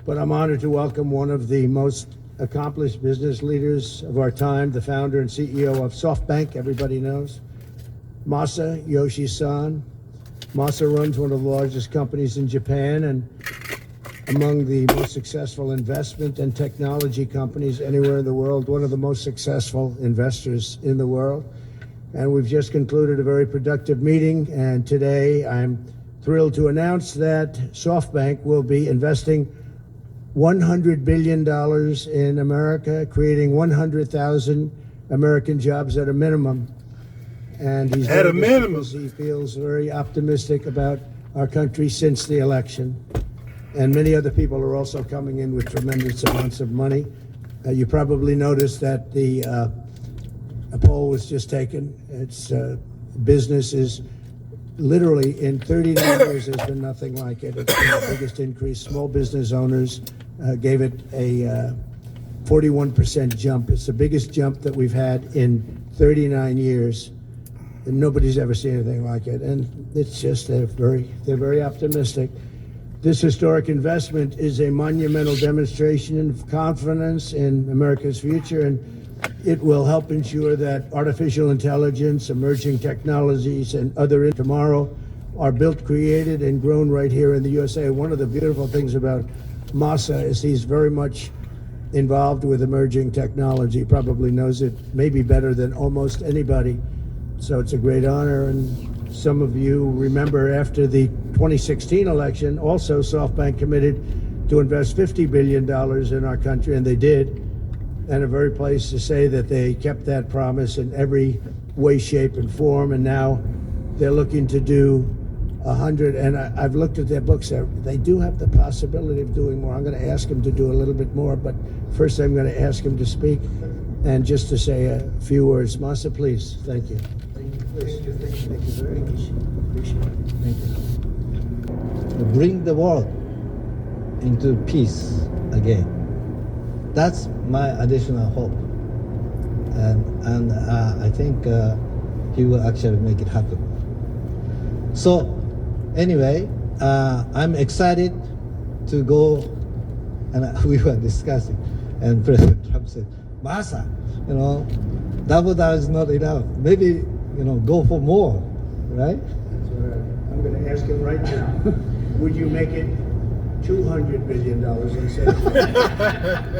but I'm honored to welcome one of the most accomplished business leaders of our time, the founder and CEO of SoftBank, everybody knows, Masayoshi Son. Masa runs one of the largest companies in Japan and among the most successful investment and technology companies anywhere in the world, one of the most successful investors in the world. And we've just concluded a very productive meeting, and today I'm thrilled to announce that SoftBank will be investing $100 billion in America, creating 100,000 American jobs at a minimum. And he's at a minimum, because he feels very optimistic about our country since the election. And many other people are also coming in with tremendous amounts of money. You probably noticed that a poll was just taken. It's business is literally in 39 years there's been nothing like it. It's been the biggest increase. Small business owners gave it a 41% jump. It's the biggest jump that we've had in 39 years. And nobody's ever seen anything like it. And it's just they're very optimistic. This historic investment is a monumental demonstration of confidence in America's future, and it will help ensure that artificial intelligence, emerging technologies, and other tomorrow are built, created, and grown right here in the USA. One of the beautiful things about Masa is he's very much involved with emerging technology, probably knows it maybe better than almost anybody. So it's a great honor. And some of you remember after the 2016 election, also SoftBank committed to invest $50 billion in our country, and they did. And I'm very pleased to say that they kept that promise in every way, shape, and form. And now they're looking to do 100. And I've looked at their books. They do have the possibility of doing more. I'm going to ask them to do a little bit more. But first, I'm going to ask them to speak and just to say a few words. Masa, please. Thank you. Thank you. Please. Thank you very much. Appreciate it. Thank you. Bring the world into peace again. That's my additional hope, and I think he will actually make it happen. So anyway, I'm excited to go, and we were discussing, and President Trump said, Masa, $double is not enough. Maybe, go for more, right? That's what I'm going to ask him right now. Would you make it $200 billion instead of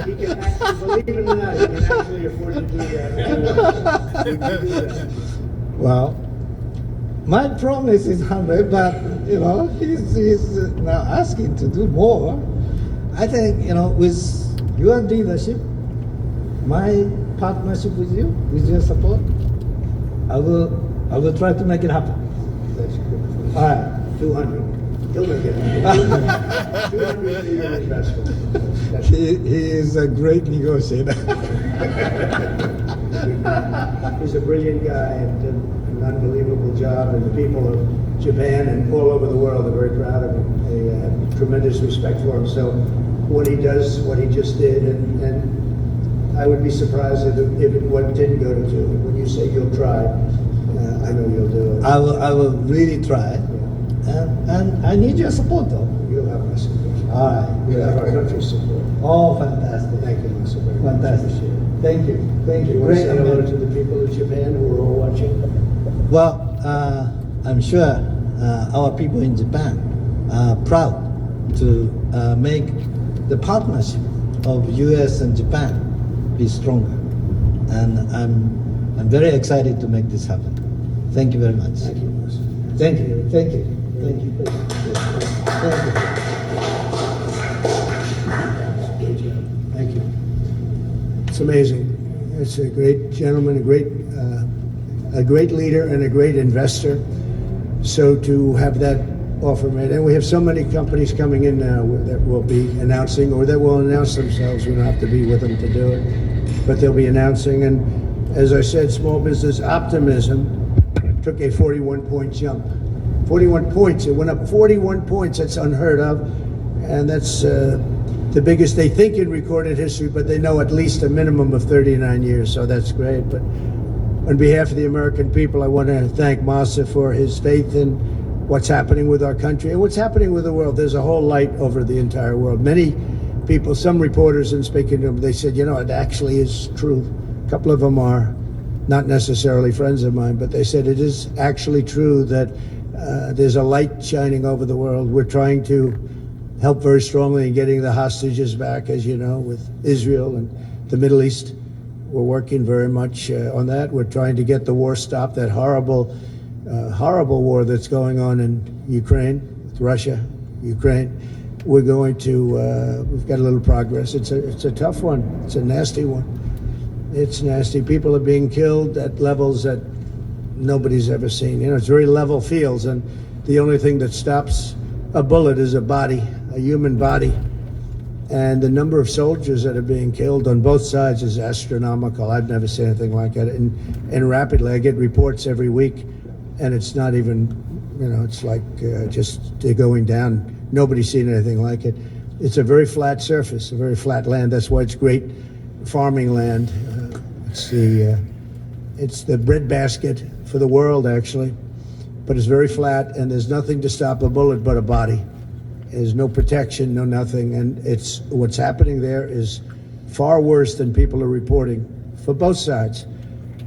he can actually, believe it or not, he can actually afford to do that. Would you do that? Well, my promise is 100, but he's now asking to do more. I think with your leadership, my partnership with you, with your support, I will try to make it happen. That's good. All right. 200. He'll make it. 200 for your investment. He is a great negotiator. He's a brilliant guy and did an unbelievable job, and the people of Japan and all over the world are very proud of him. They have tremendous respect for him. So what he does, what he just did, and I would be surprised if it didn't go to 2. When you say you'll try, I know you'll do it. I will really try. And I need your support, though. You'll have my support. All right. You'll have our country's support. Oh, fantastic. Thank you, Masa, very much. Fantastic. Thank you. Thank you. You want to say hello to the people of Japan who are all watching? Well, I'm sure our people in Japan are proud to make the partnership of U.S. and Japan be stronger. And I'm very excited to make this happen. Thank you very much. Thank you, Masa. Thank you. Thank you. Thank you. Thank you. Thank you. It's amazing. It's a great gentleman, a great leader, and a great investor. So to have that offer made, and we have so many companies coming in now that will be announcing, or that will announce themselves. We don't have to be with them to do it, but they'll be announcing. And as I said, small business optimism took a 41-point jump. 41 points. It went up 41 points. That's unheard of. And that's the biggest they think in recorded history, but they know at least a minimum of 39 years. So that's great. But on behalf of the American people, I want to thank Masa for his faith in what's happening with our country and what's happening with the world. There's a whole light over the entire world. Many people, some reporters, and speaking to them, they said, it actually is true. A couple of them are not necessarily friends of mine, but they said it is actually true that there's a light shining over the world. We're trying to help very strongly in getting the hostages back, as you know, with Israel and the Middle East. We're working very much on that. We're trying to get the war stopped, that horrible war that's going on in Ukraine, with Russia, Ukraine. We're going to, we've got a little progress. It's a tough one. It's a nasty one. It's nasty. People are being killed at levels that nobody's ever seen. It's very level fields, and the only thing that stops a bullet is a body, a human body. And the number of soldiers that are being killed on both sides is astronomical. I've never seen anything like that. And rapidly, I get reports every week, and it's not even, it's like just they're going down. Nobody's seen anything like it. It's a very flat surface, a very flat land. That's why it's great farming land. It's the breadbasket for the world, actually. But it's very flat, and there's nothing to stop a bullet but a body. There's no protection, no nothing. And what's happening there is far worse than people are reporting for both sides.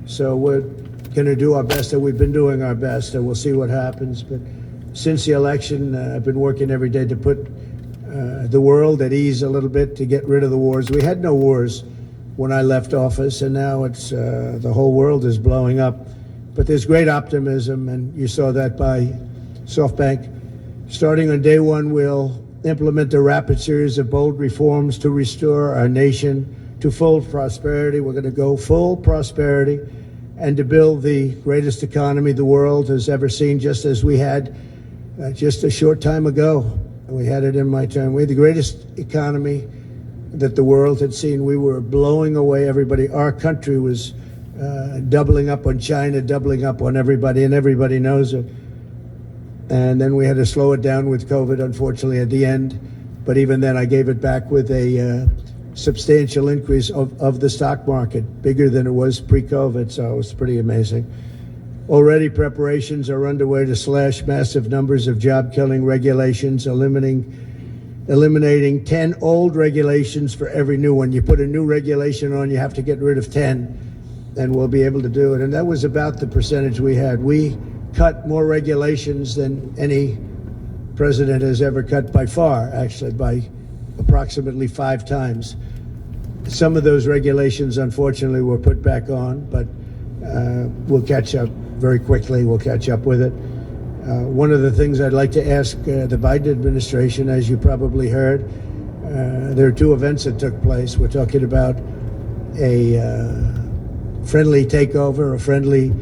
So we're going to do our best, and we've been doing our best, and we'll see what happens. But since the election, I've been working every day to put the world at ease a little bit, to get rid of the wars. We had no wars when I left office, and now it's the whole world is blowing up. But there's great optimism, and you saw that by SoftBank. Starting on day one, we'll implement a rapid series of bold reforms to restore our nation to full prosperity. We're going to go full prosperity and to build the greatest economy the world has ever seen, just as we had just a short time ago. We had it in my term. We had the greatest economy that the world had seen. We were blowing away everybody. Our country was doubling up on China, doubling up on everybody, and everybody knows it. And then we had to slow it down with COVID, unfortunately, at the end. But even then, I gave it back with a substantial increase of the stock market, bigger than it was pre-COVID, so it was pretty amazing. Already preparations are underway to slash massive numbers of job-killing regulations, eliminating 10 old regulations for every new one. You put a new regulation on, you have to get rid of 10, and we'll be able to do it. And that was about the percentage we had. We cut more regulations than any president has ever cut, by far, actually, by approximately 5 times. Some of those regulations, unfortunately, were put back on, but we'll catch up very quickly. We'll catch up with it. One of the things I'd like to ask the Biden administration, as you probably heard, there are 2 events that took place. We're talking about a friendly takeover, a friendly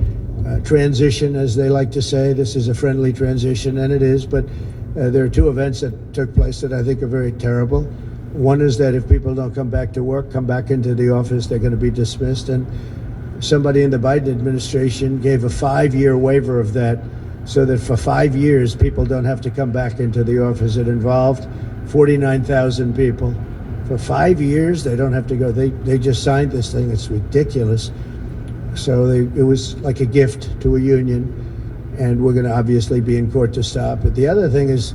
transition, as they like to say. This is a friendly transition, and it is, but there are 2 events that took place that I think are very terrible. One is that if people don't come back to work, come back into the office, they're going to be dismissed. And somebody in the Biden administration gave a 5-year waiver of that, so that for 5 years, people don't have to come back into the office. It involved 49,000 people. For 5 years, they don't have to go. They just signed this thing. It's ridiculous. So it was like a gift to a union, and we're going to obviously be in court to stop it. The other thing is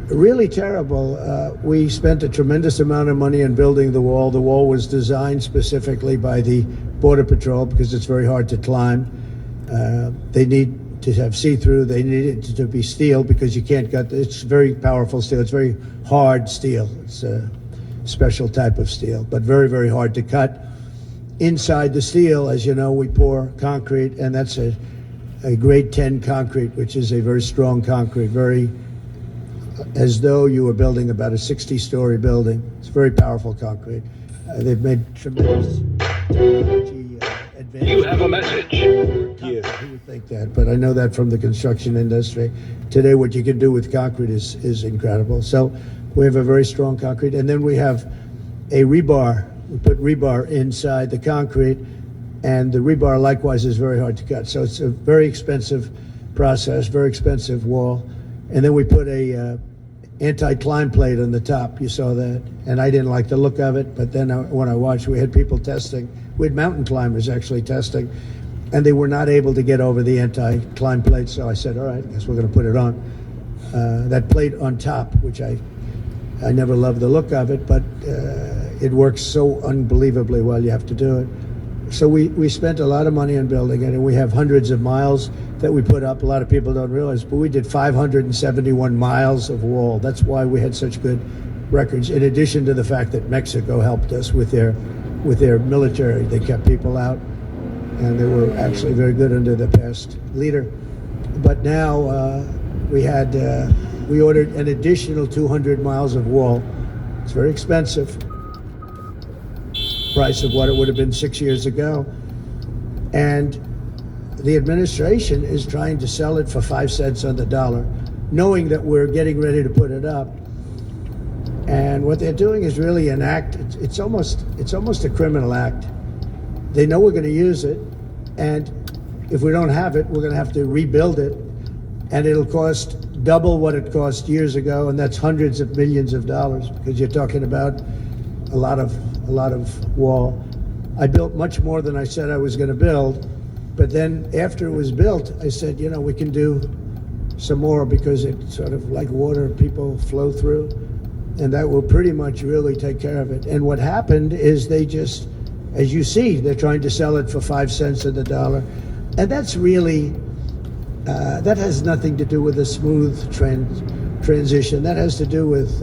really terrible. We spent a tremendous amount of money on building the wall. The wall was designed specifically by the Border Patrol because it's very hard to climb. They need to have see-through. They need it to be steel because you can't cut. It's very powerful steel. It's very hard steel. It's a special type of steel, but very, very hard to cut. Inside the steel, as you know, we pour concrete, and that's a grade 10 concrete, which is a very strong concrete, very as though you were building about a 60-story building. It's very powerful concrete. They've made tremendous technology advances. You have a message. Who would think that? But I know that from the construction industry. Today, what you can do with concrete is incredible. So we have a very strong concrete, and then we have a rebar. We put rebar inside the concrete, and the rebar likewise is very hard to cut. So it's a very expensive process, very expensive wall. And then we put a anti-climb plate on the top. You saw that. And I didn't like the look of it, but then when I watched, we had people testing. We had mountain climbers actually testing, and they were not able to get over the anti-climb plate. So I said, all right, I guess we're going to put it on. That plate on top, which I I never loved the look of it, but it works so unbelievably well. You have to do it. So we spent a lot of money on building it, and we have hundreds of miles that we put up. A lot of people don't realize, but we did 571 miles of wall. That's why we had such good records, in addition to the fact that Mexico helped us with their military. They kept people out, and they were actually very good under the past leader. But now we ordered an additional 200 miles of wall. It's very expensive. Price of what it would have been 6 years ago. And the administration is trying to sell it for 5 cents on the dollar, knowing that we're getting ready to put it up. And what they're doing is really an act. It's almost a criminal act. They know we're going to use it, and if we don't have it, we're going to have to rebuild it, and it'll cost double what it cost years ago, and that's hundreds of millions of dollars, because you're talking about a lot of wall. I built much more than I said I was going to build, but then after it was built, I said, we can do some more, because it's sort of like water, people flow through, and that will pretty much really take care of it. And what happened is they just, as you see, they're trying to sell it for 5 cents on the dollar, and that's really that has nothing to do with a smooth transition. That has to do with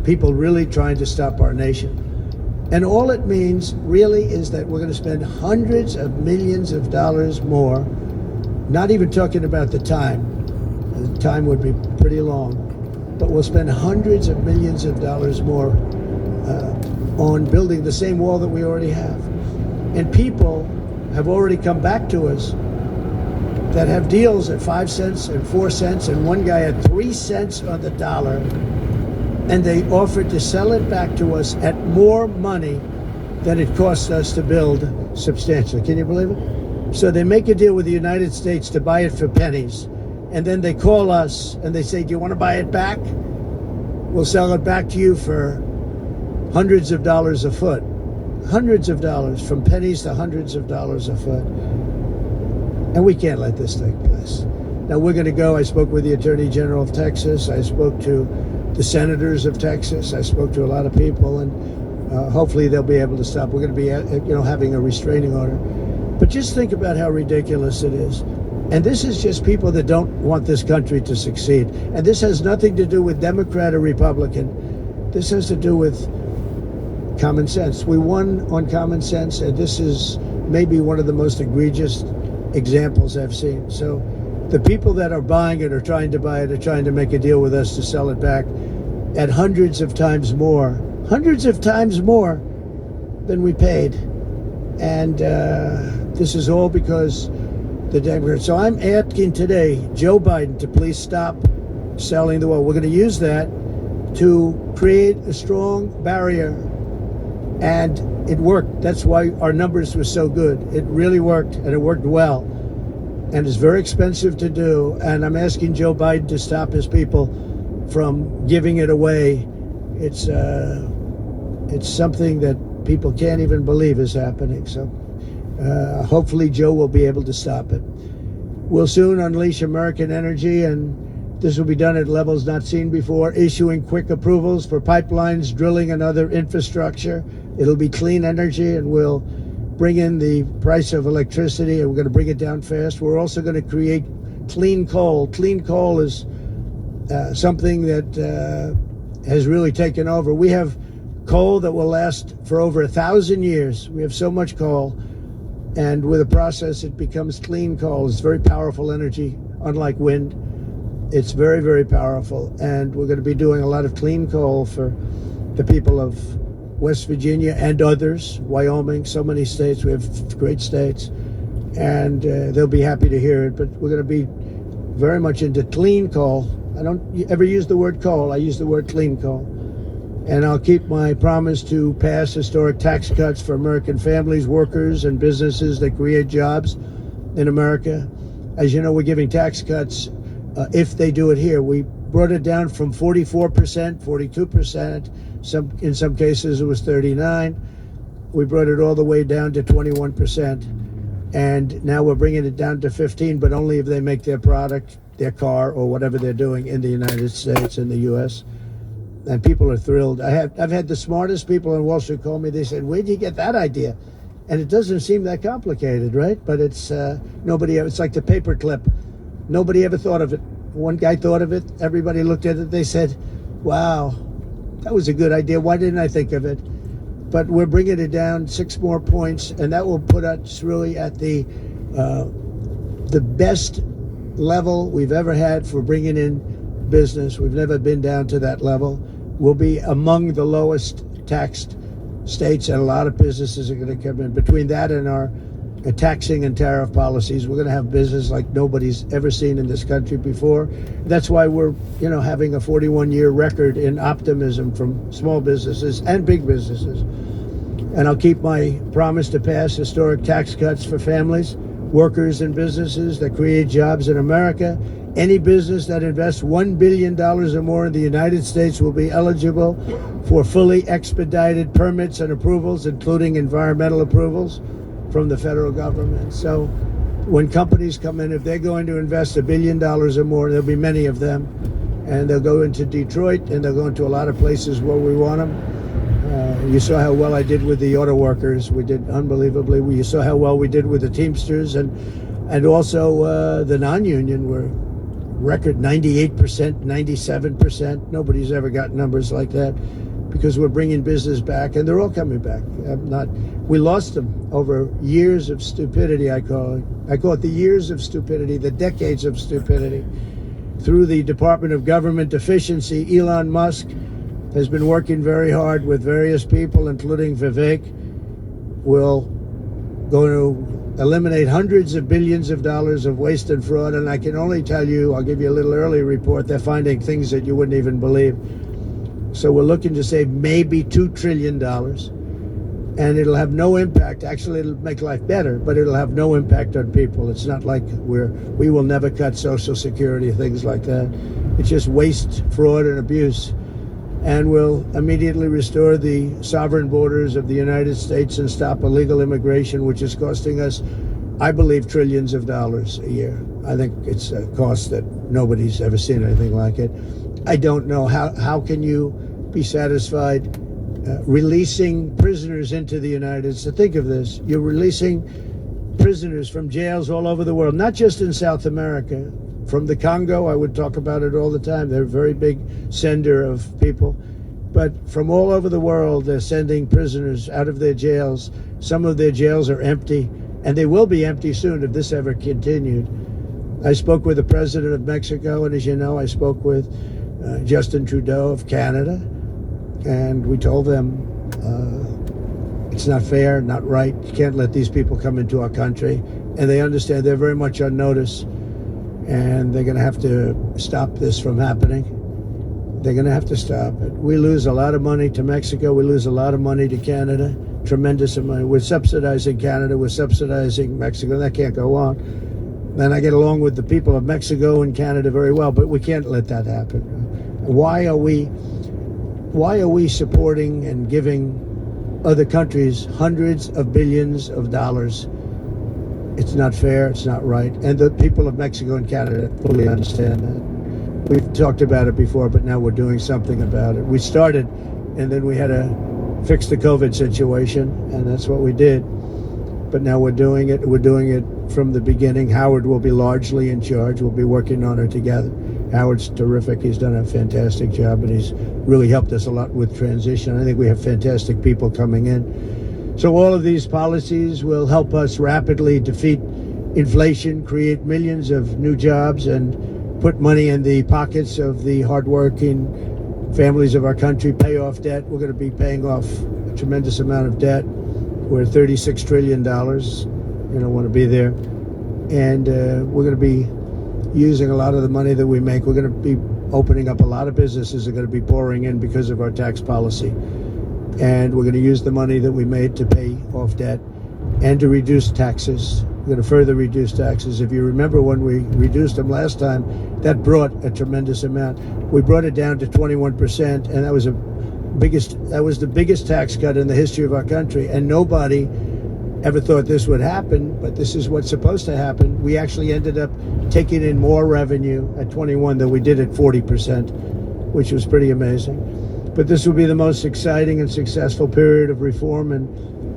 people really trying to stop our nation. And all it means really is that we're going to spend hundreds of millions of dollars more, not even talking about the time. The time would be pretty long, but we'll spend hundreds of millions of dollars more on building the same wall that we already have. And people have already come back to us that have deals at 5 cents and 4 cents, and one guy at 3 cents on the dollar, and they offered to sell it back to us at more money than it cost us to build substantially. Can you believe it? So they make a deal with the United States to buy it for pennies, and then they call us and they say, do you want to buy it back? We'll sell it back to you for hundreds of dollars a foot. Hundreds of dollars, from pennies to hundreds of dollars a foot. And we can't let this take place. Now we're going to go. I spoke with the Attorney General of Texas. I spoke to the senators of Texas. I spoke to a lot of people, and hopefully they'll be able to stop. We're going to be, having a restraining order. But just think about how ridiculous it is. And this is just people that don't want this country to succeed. And this has nothing to do with Democrat or Republican. This has to do with common sense. We won on common sense, and this is maybe one of the most egregious examples I've seen. So the people that are buying it or trying to buy it are trying to make a deal with us to sell it back at hundreds of times more than we paid. And this is all because the Democrats. So I'm asking today Joe Biden to please stop selling the wall. We're going to use that to create a strong barrier. And it worked. That's why our numbers were so good. It really worked, and it worked well. And it's very expensive to do. And I'm asking Joe Biden to stop his people from giving it away. It's something that people can't even believe is happening. So hopefully Joe will be able to stop it. We'll soon unleash American energy, and this will be done at levels not seen before, issuing quick approvals for pipelines, drilling, and other infrastructure. It'll be clean energy, and we'll bring in the price of electricity, and we're going to bring it down fast. We're also going to create clean coal. Clean coal is something that has really taken over. We have coal that will last for over 1,000 years. We have so much coal, and with a process, it becomes clean coal. It's very powerful energy, unlike wind. It's very, very powerful, and we're going to be doing a lot of clean coal for the people of West Virginia and others, Wyoming, so many states. We have great states, and they'll be happy to hear it. But we're going to be very much into clean coal. I don't ever use the word coal. I use the word clean coal. And I'll keep my promise to pass historic tax cuts for American families, workers, and businesses that create jobs in America. As you know, we're giving tax cuts if they do it here. We brought it down from 44%, 42%. In some cases, it was 39%. We brought it all the way down to 21%. And now we're bringing it down to 15%, but only if they make their product, their car, or whatever they're doing in the United States, in the U.S. and people are thrilled. I've had the smartest people in Wall Street call me. They said, "Where'd you get that idea?" And it doesn't seem that complicated, right? But it's nobody. It's like the paperclip. Nobody ever thought of it. One guy thought of it. Everybody looked at it. They said, "Wow, that was a good idea. Why didn't I think of it?" But we're bringing it down 6 more points, and that will put us really at the best level we've ever had for bringing in business. We've never been down to that level. We'll be among the lowest taxed states, and a lot of businesses are going to come in. Between that and our taxing and tariff policies, we're going to have business like nobody's ever seen in this country before. That's why we're, having a 41-year record in optimism from small businesses and big businesses. And I'll keep my promise to pass historic tax cuts for families, workers, and businesses that create jobs in America. Any business that invests $1 billion or more in the United States will be eligible for fully expedited permits and approvals, including environmental approvals from the federal government. So when companies come in, if they're going to invest $1 billion or more, there'll be many of them, and they'll go into Detroit, and they'll go into a lot of places where we want them. You saw how well I did with the auto workers. We did unbelievably. You saw how well we did with the Teamsters, and also the non-union were record 98%, 97%. Nobody's ever got numbers like that, because we're bringing business back, and they're all coming back. We lost them over years of stupidity, I call it. I call it the years of stupidity, the decades of stupidity. Through the Department of Government Efficiency, Elon Musk has been working very hard with various people, including Vivek. We'll go to eliminate hundreds of billions of dollars of waste and fraud, and I can only tell you, I'll give you a little early report, they're finding things that you wouldn't even believe. So we're looking to save maybe $2 trillion, and it'll have no impact. Actually, it'll make life better, but it'll have no impact on people. It's not like we will never cut Social Security, things like that. It's just waste, fraud, and abuse. And we'll immediately restore the sovereign borders of the United States and stop illegal immigration, which is costing us, I believe, trillions of dollars a year. I think it's a cost that nobody's ever seen anything like it. I don't know how can you be satisfied releasing prisoners into the United States. Think of this. You're releasing prisoners from jails all over the world, not just in South America. From the Congo, I would talk about it all the time. They're a very big sender of people. But from all over the world, they're sending prisoners out of their jails. Some of their jails are empty, and they will be empty soon if this ever continued. I spoke with the president of Mexico, and as you know, I spoke with Justin Trudeau of Canada, and we told them it's not fair, not right. You can't let these people come into our country. And they understand. They're very much on notice. And they're going to have to stop this from happening. They're going to have to stop it. We lose a lot of money to Mexico. We lose a lot of money to Canada, tremendous amount. We're subsidizing Canada. We're subsidizing Mexico. That can't go on. And I get along with the people of Mexico and Canada very well, but we can't let that happen. Why are we supporting and giving other countries hundreds of billions of dollars? It's not fair, it's not right. And the people of Mexico and Canada fully understand that. We've talked about it before, but now we're doing something about it. We started, and then we had to fix the COVID situation, and that's what we did. But now we're doing it. We're doing it from the beginning. Howard will be largely in charge. We'll be working on it together. Howard's terrific. He's done a fantastic job, and he's really helped us a lot with transition. I think we have fantastic people coming in. So all of these policies will help us rapidly defeat inflation, create millions of new jobs, and put money in the pockets of the hardworking families of our country, pay off debt. We're going to be paying off a tremendous amount of debt. We're at $36 trillion. You don't want to be there. And we're going to be using a lot of the money that we make. We're going to be opening up a lot of businesses are going to be pouring in because of our tax policy. And we're going to use the money that we made to pay off debt and to reduce taxes. We're going to further reduce taxes. If you remember when we reduced them last time, that brought a tremendous amount. We brought it down to 21%, and that was the biggest tax cut in the history of our country. And nobody ever thought this would happen, but this is what's supposed to happen. We actually ended up taking in more revenue at 21 than we did at 40%, which was pretty amazing. But this will be the most exciting and successful period of reform and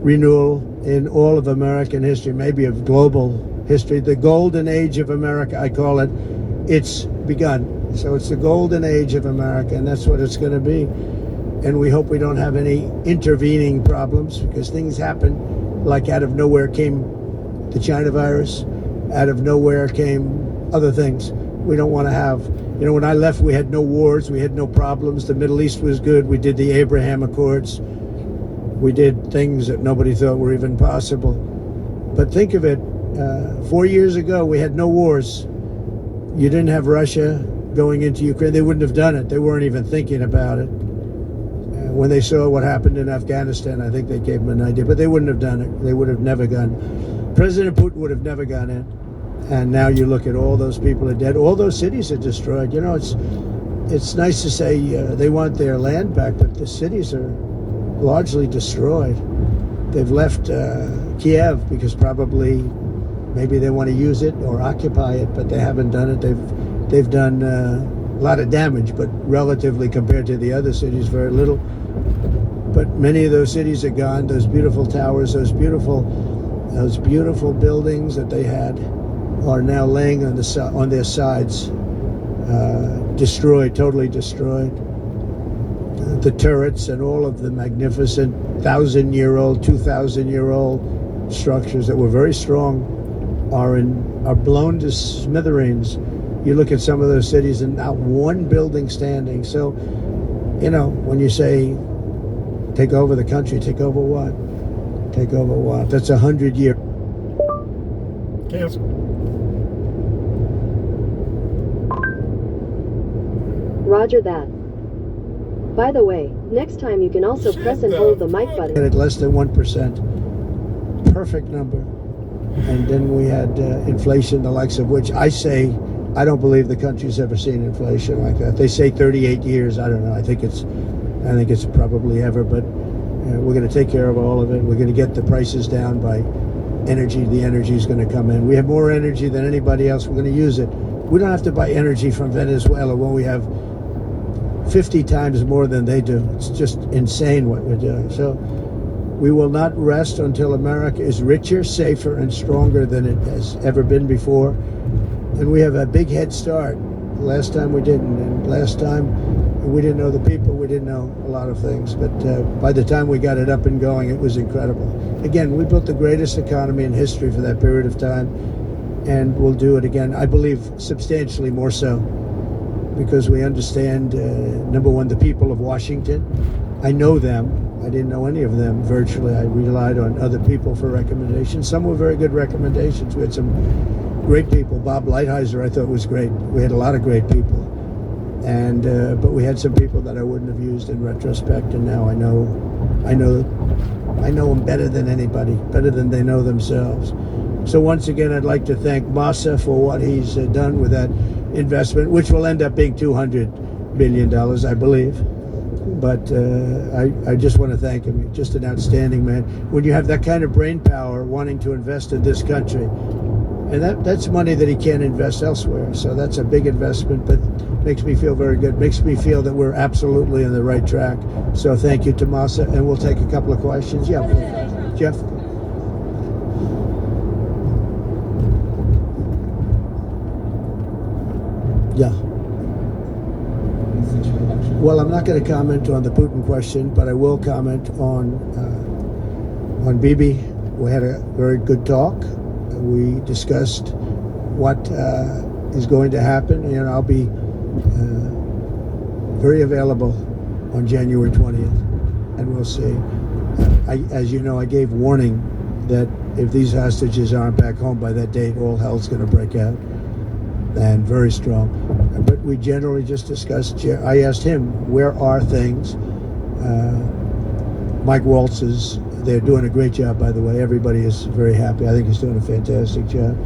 renewal in all of American history, maybe of global history. The golden age of America, I call it. It's begun. So it's the golden age of America, and that's what it's going to be. And we hope we don't have any intervening problems, because things happen. Like out of nowhere came the China virus. Out of nowhere came other things we don't want to have. You know, when I left, we had no wars, we had no problems. The Middle East was good. We did the Abraham Accords. We did things that nobody thought were even possible. But think of it, 4 years ago, we had no wars. You didn't have Russia going into Ukraine. They wouldn't have done it. They weren't even thinking about it. When they saw what happened in Afghanistan, I think they gave them an idea, but they wouldn't have done it. They would have never gone. President Putin would have never gone in. And now you look at all those people are dead. All those cities are destroyed. You know, it's nice to say they want their land back, but the cities are largely destroyed. They've left Kiev because probably maybe they want to use it or occupy it, but they haven't done it. They've done a lot of damage, but relatively compared to the other cities, very little. But many of those cities are gone. Those beautiful towers, those beautiful buildings that they had, are now laying on their sides, destroyed, totally destroyed. The turrets and all of the magnificent 1,000-year-old, 2,000-year-old structures that were very strong are blown to smithereens. You look at some of those cities and not one building standing. So, you know, when you say take over the country, take over what? Take over what? That's 100 years. Yes. Roger that. By the way, next time you can also press and hold the mic button. At less than 1%. Perfect number. And then we had inflation, the likes of which I say, I don't believe the country's ever seen inflation like that. They say 38 years. I don't know. I think it's probably ever, but we're going to take care of all of it. We're going to get the prices down by energy. The energy is going to come in. We have more energy than anybody else. We're going to use it. We don't have to buy energy from Venezuela when we have 50 times more than they do. It's just insane what we're doing. So we will not rest until America is richer, safer, and stronger than it has ever been before. And we have a big head start. Last time we didn't. And last time we didn't know the people. We didn't know a lot of things. But by the time we got it up and going, it was incredible. Again, we built the greatest economy in history for that period of time. And we'll do it again, I believe, substantially more so. Because we understand, number one, the people of Washington. I know them. I didn't know any of them virtually. I relied on other people for recommendations. Some were very good recommendations. We had some great people. Bob Lighthizer, I thought, was great. We had a lot of great people. And but we had some people that I wouldn't have used in retrospect, and now I know them better than anybody, better than they know themselves. So once again, I'd like to thank Masa for what he's done with that investment, which will end up being $200 billion, I believe. But I just want to thank him. Just an outstanding man. When you have that kind of brain power wanting to invest in this country, and that's money that he can't invest elsewhere. So that's a big investment, but makes me feel very good. Makes me feel that we're absolutely on the right track. So thank you to Masa, and we'll take a couple of questions. Yeah, Jeff. Yeah. Well, I'm not going to comment on the Putin question, but I will comment on Bibi. We had a very good talk. We discussed what is going to happen, and I'll be very available on January 20th, and we'll see. As you know, I gave warning that if these hostages aren't back home by that date, all hell's going to break out. And very strong. But we generally just discussed, I asked him, where are things? Mike Waltz they're doing a great job, by the way. Everybody is very happy. I think he's doing a fantastic job.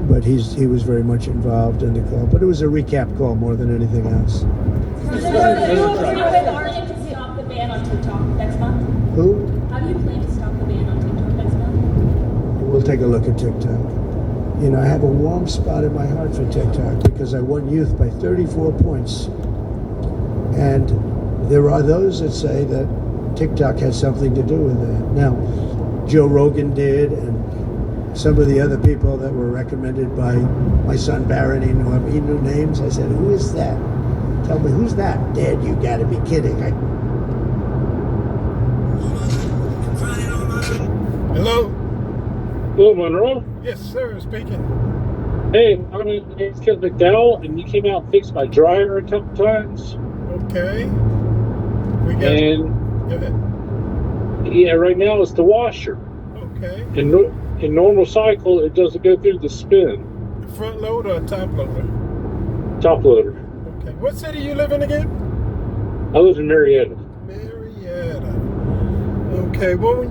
But he was very much involved in the call. But it was a recap call more than anything else. How do you plan to stop the ban on TikTok next month? Who? How do you plan to stop the ban on TikTok next month? We'll take a look at TikTok. You know, I have a warm spot in my heart for TikTok because I won youth by 34 points. And there are those that say that TikTok has something to do with that. Now, Joe Rogan did, and some of the other people that were recommended by my son Barron, he knew names. I said, who is that? Tell me, who's that? Dad, you gotta be kidding. Hello? Hello, Monroe. Yes, sir, speaking. Hey, my name is Kevin McDowell, and you came out and fixed my dryer a couple times. Okay. We got. And Go ahead. yeah, right now it's the washer. Okay. In normal cycle, it doesn't go through the spin. Front loader or top loader? Top loader. Okay. What city you live in again? I live in Marietta. Marietta. Okay. Well,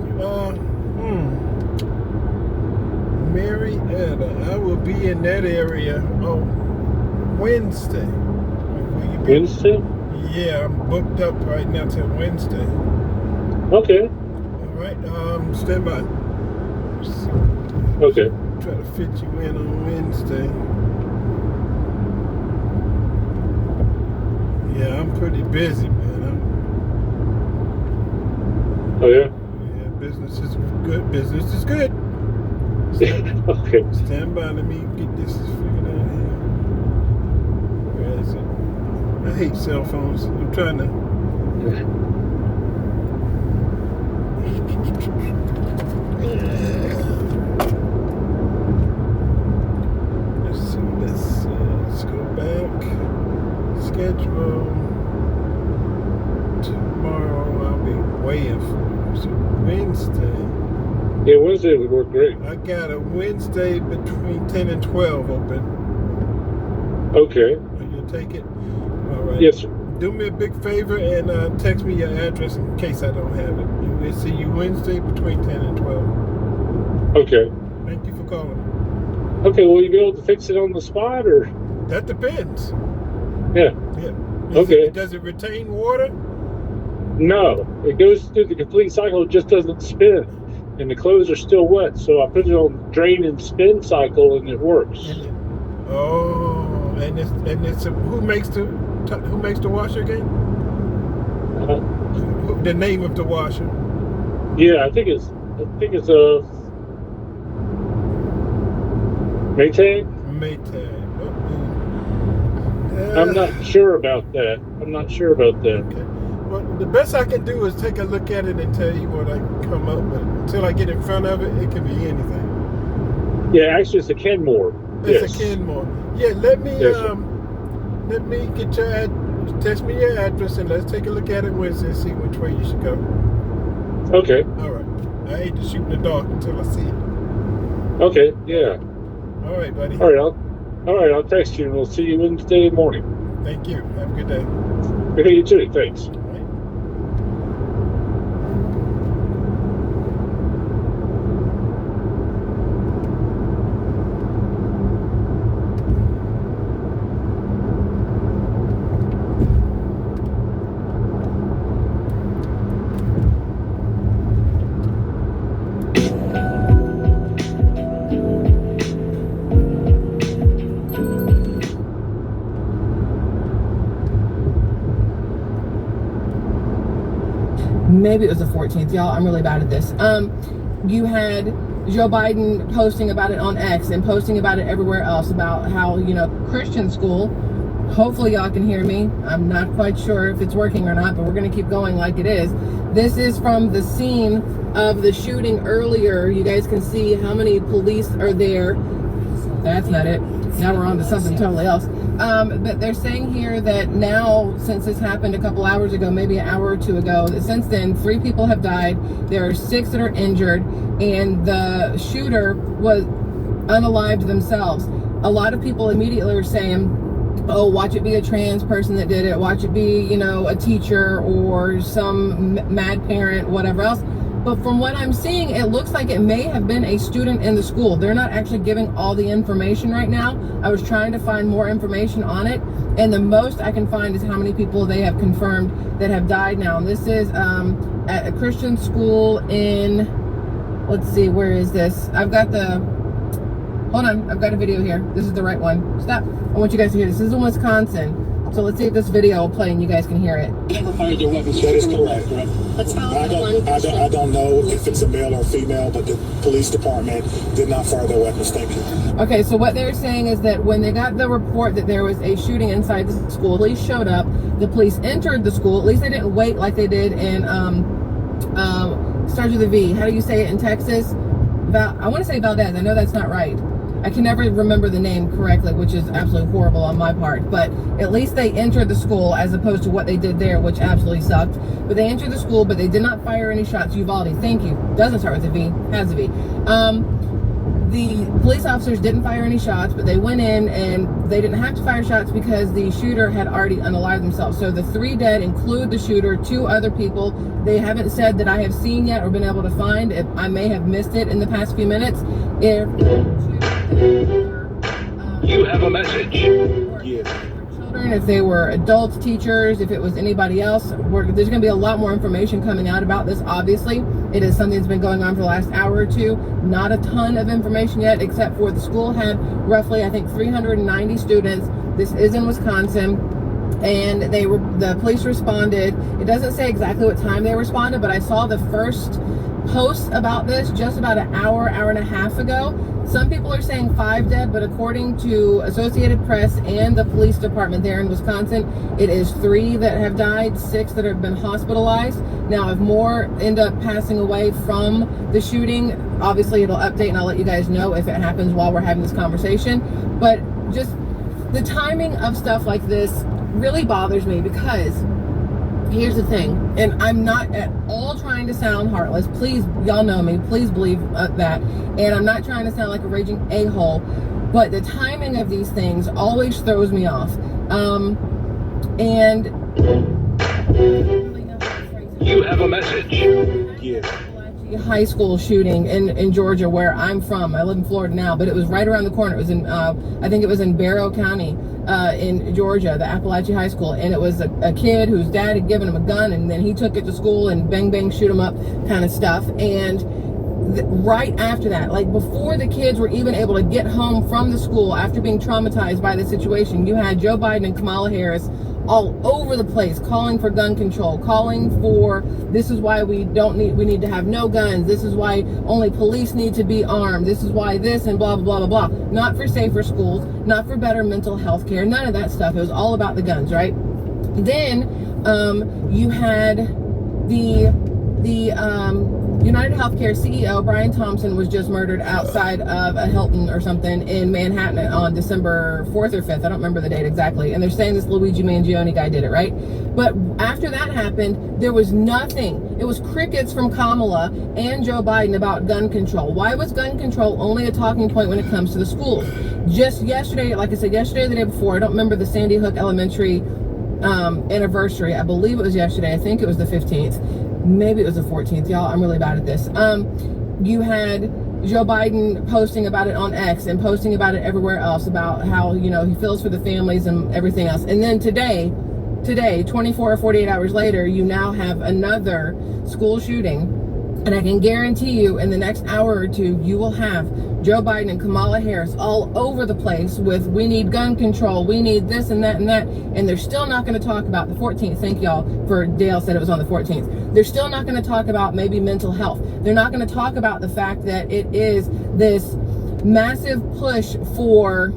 Marietta. I will be in that area on Wednesday. Will you be? Wednesday? Yeah, I'm booked up right now till Wednesday. Okay. All right. Stand by. Okay. Try to fit you in on Wednesday. Yeah, I'm pretty busy, man. Oh, yeah? Yeah, business is good. Business is good. Okay. Stand by. Let me get this figured out here. Where is it? I hate cell phones. I'm trying to. Let's see. Let's go back. Schedule. Tomorrow I'll be waiting for you. So Wednesday. Yeah, Wednesday would work great. I got a Wednesday between 10 and 12 open. Okay. Will you take it? All right. Yes, sir. Do me a big favor and text me your address in case I don't have it. We'll see you Wednesday between 10 and 12. Okay. Thank you for calling. Okay, will you be able to fix it on the spot, or? That depends. Yeah. Yeah. Okay. Does it retain water? No. It goes through the complete cycle, it just doesn't spin. And the clothes are still wet, so I put it on drain and spin cycle, and it works. Oh, and it's who makes the washer again? The name of the washer? Yeah, I think it's a Maytag. Maytag. I'm not sure about that. Okay. Well, the best I can do is take a look at it and tell you what I can come up with. Until I get in front of it, it can be anything. Yeah, actually, it's a Kenmore. It's Yes. a Kenmore. Yeah, let me Yes, sir. let me get your text me your address and let's take a look at it Wednesday and see which way you should go. Okay. All right. I hate to shoot in the dark until I see it. Okay. Yeah. All right, buddy. All right. I'll text you, and we'll see you Wednesday morning. Thank you. Have a good day. Okay, you too. Thanks. All right. Maybe it was the 14th, y'all. I'm really bad at this. You had Joe Biden posting about it on X and posting about it everywhere else about how, Christian school. Hopefully y'all can hear me. I'm not quite sure if it's working or not, but we're going to keep going like it is. This is from the scene of the shooting earlier. You guys can see how many police are there. That's not it. Now we're on to something totally else. But they're saying here that now, since this happened a couple hours ago, maybe an hour or two ago, that since then, 3 people have died. There are 6 that are injured, and the shooter was unalived themselves. A lot of people immediately are saying, oh, watch it be a trans person that did it. Watch it be, a teacher or some mad parent, whatever else. But from what I'm seeing, it looks like it may have been a student in the school. They're not actually giving all the information right now. I was trying to find more information on it, and the most I can find is how many people they have confirmed that have died now. And this is at a Christian school in, let's see, where is this? I've got a video here. This is the right one. Stop. I want you guys to hear this. This is in Wisconsin. So let's see if this video will play and you guys can hear it. Never fired their weapons. That is correct. Let's follow I the one question. I don't know if it's a male or female, but the police department did not fire their weapons. Thank you. Okay, so what they're saying is that when they got the report that there was a shooting inside the school, police showed up, the police entered the school. At least they didn't wait like they did in starts with a V. How do you say it in Texas? I want to say Valdez. I know that's not right. I can never remember the name correctly, which is absolutely horrible on my part. But at least they entered the school as opposed to what they did there, which absolutely sucked. But they entered the school, but they did not fire any shots. Uvalde, thank you. Doesn't start with a V, has a V. The police officers didn't fire any shots, but they went in and they didn't have to fire shots because the shooter had already unalived themselves. So the 3 dead include the shooter, 2 other people. They haven't said that I have seen yet or been able to find. If I may have missed it in the past few minutes. If you have a message. Children, if they were adults, teachers, if it was anybody else, there's going to be a lot more information coming out about this. Obviously, it is something that's been going on for the last hour or two. Not a ton of information yet, except for the school had roughly, I think, 390 students. This is in Wisconsin. And the police responded. It doesn't say exactly what time they responded, but I saw the first post about this just about an hour and a half ago. Some people are saying 5 dead, but according to Associated Press and the police department there in Wisconsin, it is 3 that have died, 6 that have been hospitalized. Now, if more end up passing away from the shooting, obviously it'll update and I'll let you guys know if it happens while we're having this conversation. But just the timing of stuff like this really bothers me because here's the thing, and I'm not at all trying to sound heartless. Please, y'all know me. Please believe that. And I'm not trying to sound like a raging a-hole, but the timing of these things always throws me off. And you have a message. Yeah. High school shooting in Georgia, where I'm from. I live in Florida now, but it was right around the corner. It was in, I think it was in Barrow County, in Georgia, the Appalachian High School. And it was a kid whose dad had given him a gun, and then he took it to school and bang, bang, shoot him up kind of stuff. And right after that, like before the kids were even able to get home from the school after being traumatized by the situation, you had Joe Biden and Kamala Harris all over the place calling for gun control, calling for this is why we need to have no guns, this is why only police need to be armed, this is why this, and blah blah blah blah blah. Not for safer schools, not for better mental health care, none of that stuff. It was all about the guns, right? Then you had the United Healthcare CEO Brian Thompson was just murdered outside of a Hilton or something in Manhattan on December 4th or 5th. I don't remember the date exactly. And they're saying this Luigi Mangione guy did it, right? But after that happened, there was nothing. It was crickets from Kamala and Joe Biden about gun control. Why was gun control only a talking point when it comes to the schools? Just yesterday, like I said, yesterday or the day before, I don't remember the Sandy Hook Elementary anniversary. I believe it was yesterday. I think it was the 15th. Maybe it was the 14th. Y'all, I'm really bad at this. You had Joe Biden posting about it on X and posting about it everywhere else about how, you know, he feels for the families and everything else. And then today, 24 or 48 hours later, you now have another school shooting. And I can guarantee you in the next hour or two, you will have Joe Biden and Kamala Harris all over the place with, we need gun control, we need this and that and that. And they're still not going to talk about the 14th. Thank y'all for Dale said it was on the 14th. They're still not going to talk about maybe mental health. They're not going to talk about the fact that it is this massive push for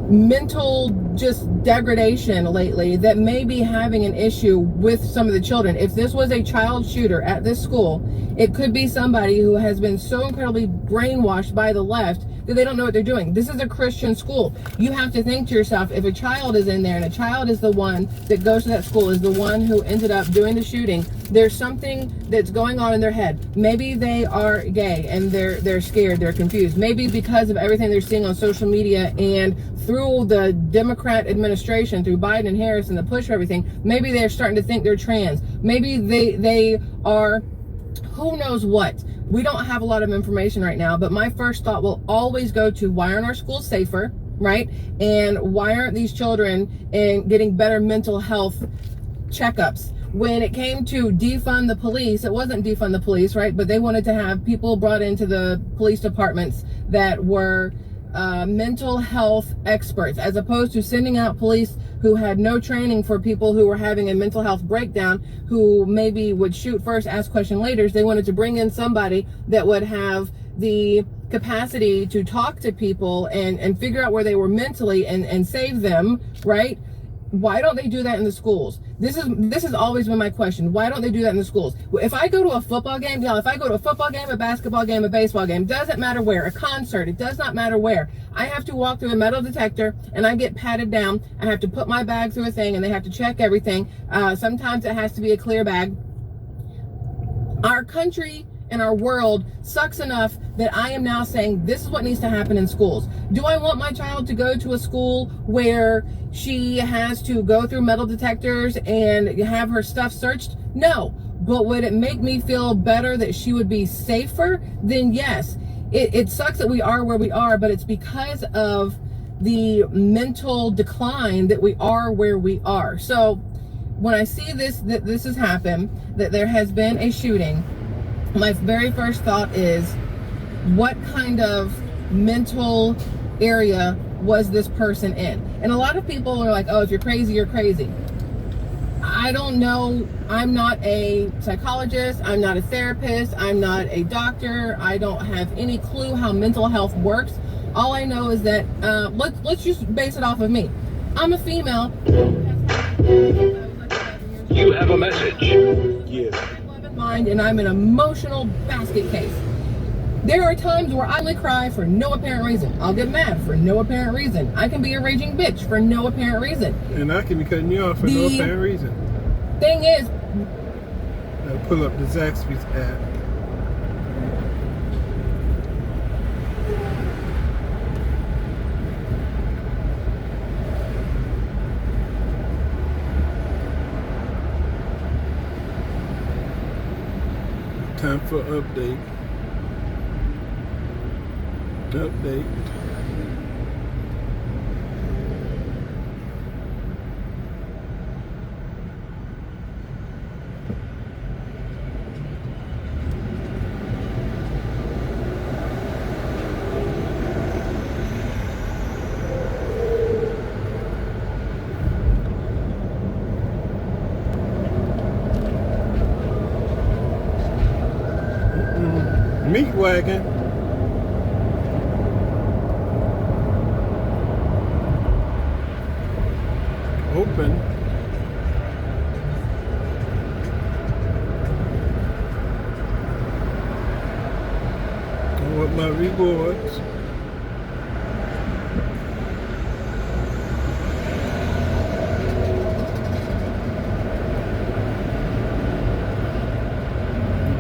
mental just degradation lately that may be having an issue with some of the children. If this was a child shooter at this school, it could be somebody who has been so incredibly brainwashed by the left that they don't know what they're doing. This is a Christian school. You have to think to yourself, if a child is in there and a child is the one that goes to that school, is the one who ended up doing the shooting, there's something that's going on in their head. Maybe they are gay and they're scared, they're confused. Maybe because of everything they're seeing on social media and through the Democrat administration, through Biden and Harris and the push for everything, maybe they're starting to think they're trans. Maybe they are, who knows what. We don't have a lot of information right now, but my first thought will always go to, why aren't our schools safer, right? And why aren't these children getting better mental health checkups? When it came to defund the police, it wasn't defund the police, right? But they wanted to have people brought into the police departments that were mental health experts, as opposed to sending out police who had no training for people who were having a mental health breakdown, who maybe would shoot first, ask question later. They wanted to bring in somebody that would have the capacity to talk to people and figure out where they were mentally and save them, right? Why don't they do that in the schools? This has always been my question. Why don't they do that in the schools? If I go to a football game, y'all, if I go to a football game, a basketball game, a baseball game, doesn't matter where, a concert, it does not matter where, I have to walk through a metal detector and I get patted down. I have to put my bag through a thing and they have to check everything. Sometimes it has to be a clear bag. Our country and our world sucks enough that I am now saying this is what needs to happen in schools. Do I want my child to go to a school where she has to go through metal detectors and have her stuff searched? No. But would it make me feel better that she would be safer? Then yes. It sucks that we are where we are, but it's because of the mental decline that we are where we are. So when I see that this has happened, that there has been a shooting, my very first thought is, what kind of mental area was this person in? And a lot of people are like, oh, if you're crazy, you're crazy. I don't know. I'm not a psychologist. I'm not a therapist. I'm not a doctor. I don't have any clue how mental health works. All I know is that, let's just base it off of me. I'm a female. You have a message. Yeah. Mind, and I'm an emotional basket case. There are times where I will cry for no apparent reason. I'll get mad for no apparent reason. I can be a raging bitch for no apparent reason. And I can be cutting you off for no apparent reason. Thing is, I'll pull up the Zaxby's app. Time for update. Update. Meat wagon. Open. I want my rewards.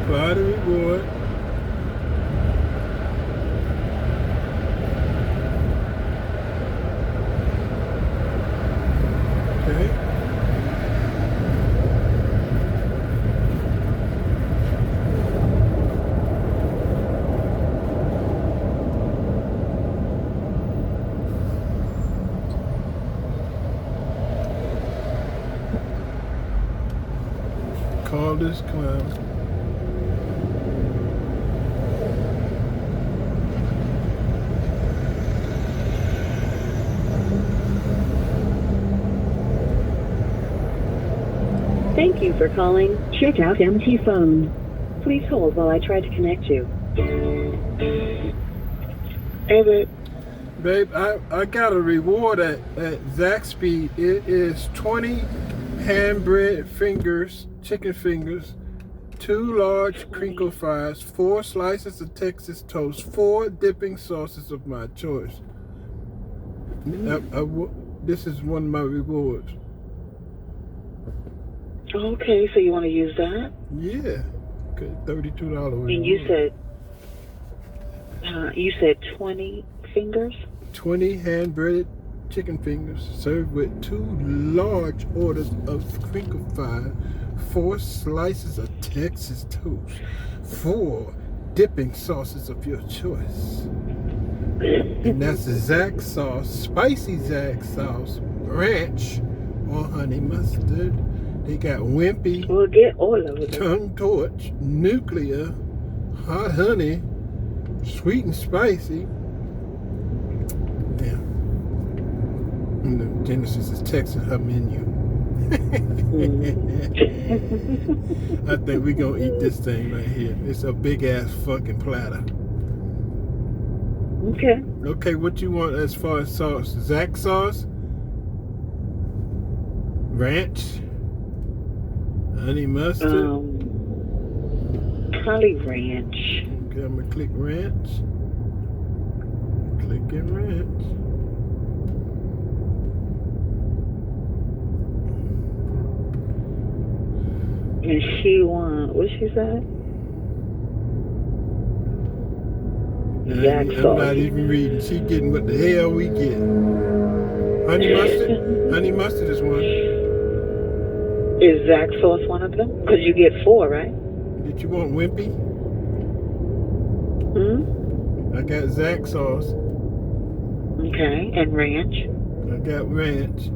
Apply the reward. Call this clown. Thank you for calling Checkout Empty Phone. Please hold while I try to connect you. Hey, babe. Babe, I got a reward at Zaxby's. It is 20 hand-bread fingers, chicken fingers, 2 large crinkle fries, 4 slices of Texas toast, 4 dipping sauces of my choice. This is one of my rewards. Okay, so you want to use that? Yeah. Okay, $32 reward. And you said 20 fingers? 20 hand-breaded chicken fingers served with 2 large orders of crinkle fries, 4 slices of Texas toast, 4 dipping sauces of your choice. And that's Zax sauce, spicy Zax sauce, ranch, or honey mustard. They got Wimpy, We'll get all of it. Tongue Torch, Nuclear, Hot Honey, Sweet and Spicy, You know, Genesis is texting her menu. I think we're gonna eat this thing right here. It's a big ass fucking platter. Okay. Okay, what you want as far as sauce? Zax sauce? Ranch? Honey mustard? Probably ranch. Okay, I'm gonna click ranch. Clicking ranch. And she want, what she said? Zax I'm sauce. not even reading. She getting what the hell we get. Honey mustard? Honey mustard is one. Is Zax sauce one of them? Because you get 4, right? Did you want wimpy? I got Zax sauce. Okay, and ranch. I got ranch.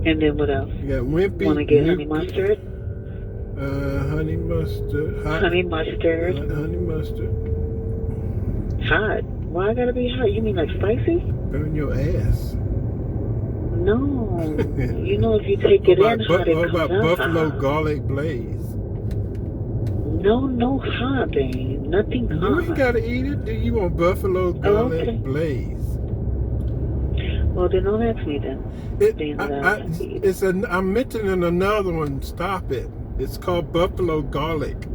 And then what else? You got wimpy. Want to get honey mustard? Honey mustard. Hot. Honey mustard. Honey mustard. Hot? Why I gotta be hot? You mean like spicy? Burn your ass. No. You know if you take it in hot, it What comes about out buffalo hot. garlic blaze? No hot, babe. Nothing hot. You ain't gotta eat it. Do you want buffalo garlic blaze? Well, then don't ask me then. I'm mentioning another one. Stop it. It's called buffalo garlic.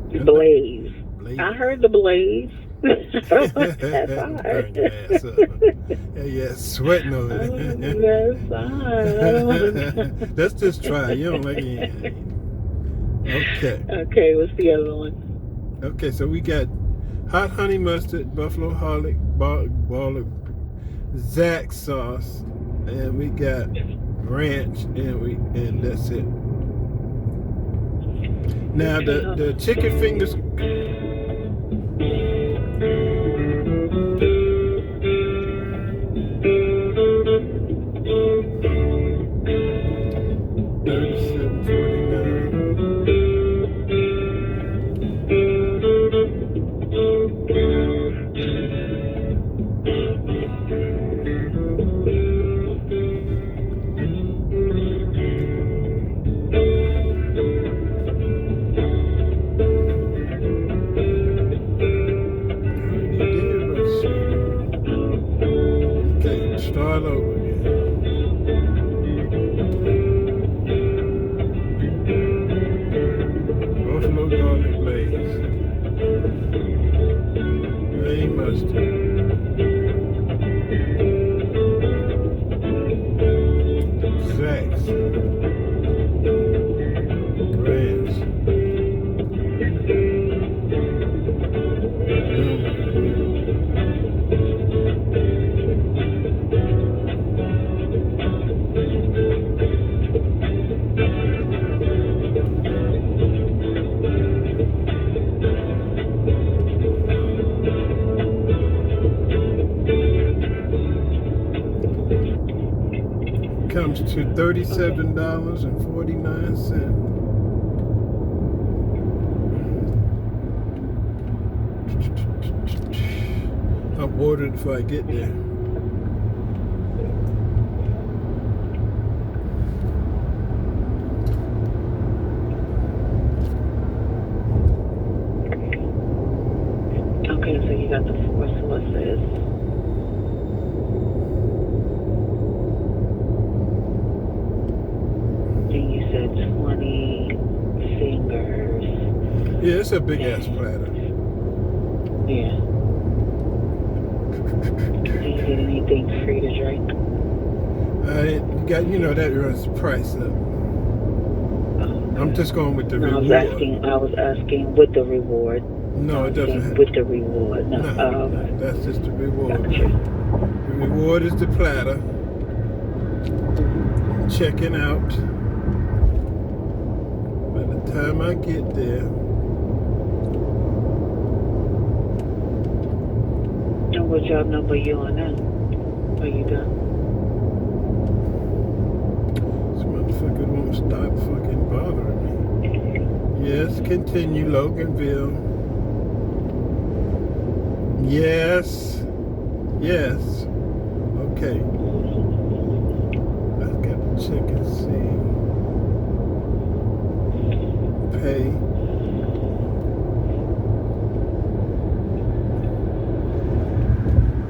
Blaze. I heard the blaze. That's hot. Burn your ass up. Yeah, sweating over it. That's hot. Let's just try. You don't like it. Okay. Okay, what's the other one? Okay, so we got hot honey mustard, buffalo garlic, Zax sauce, and we got ranch, and that's it. Now the chicken fingers. Start over again. Buffalo garlic blaze. Honey mustard. Zax. Ranch. Comes to $37.49. I'll order it before I get there. Okay, so you got the 4 sauces. Then you said 20 fingers. Yeah, it's a big ass platter. Yeah. Did you get anything free to drink? That runs the price up. I'm just going with the No, reward. I was asking with the reward. No, it doesn't have. With the reward. No. No, that's just the reward. Gotcha. The reward is the platter. Checking out. By the time I get there. And what job number you on now? Are you done? This motherfucker won't stop fucking bothering me. Yes, continue, Loganville. Yes. Okay. check and see. Pay.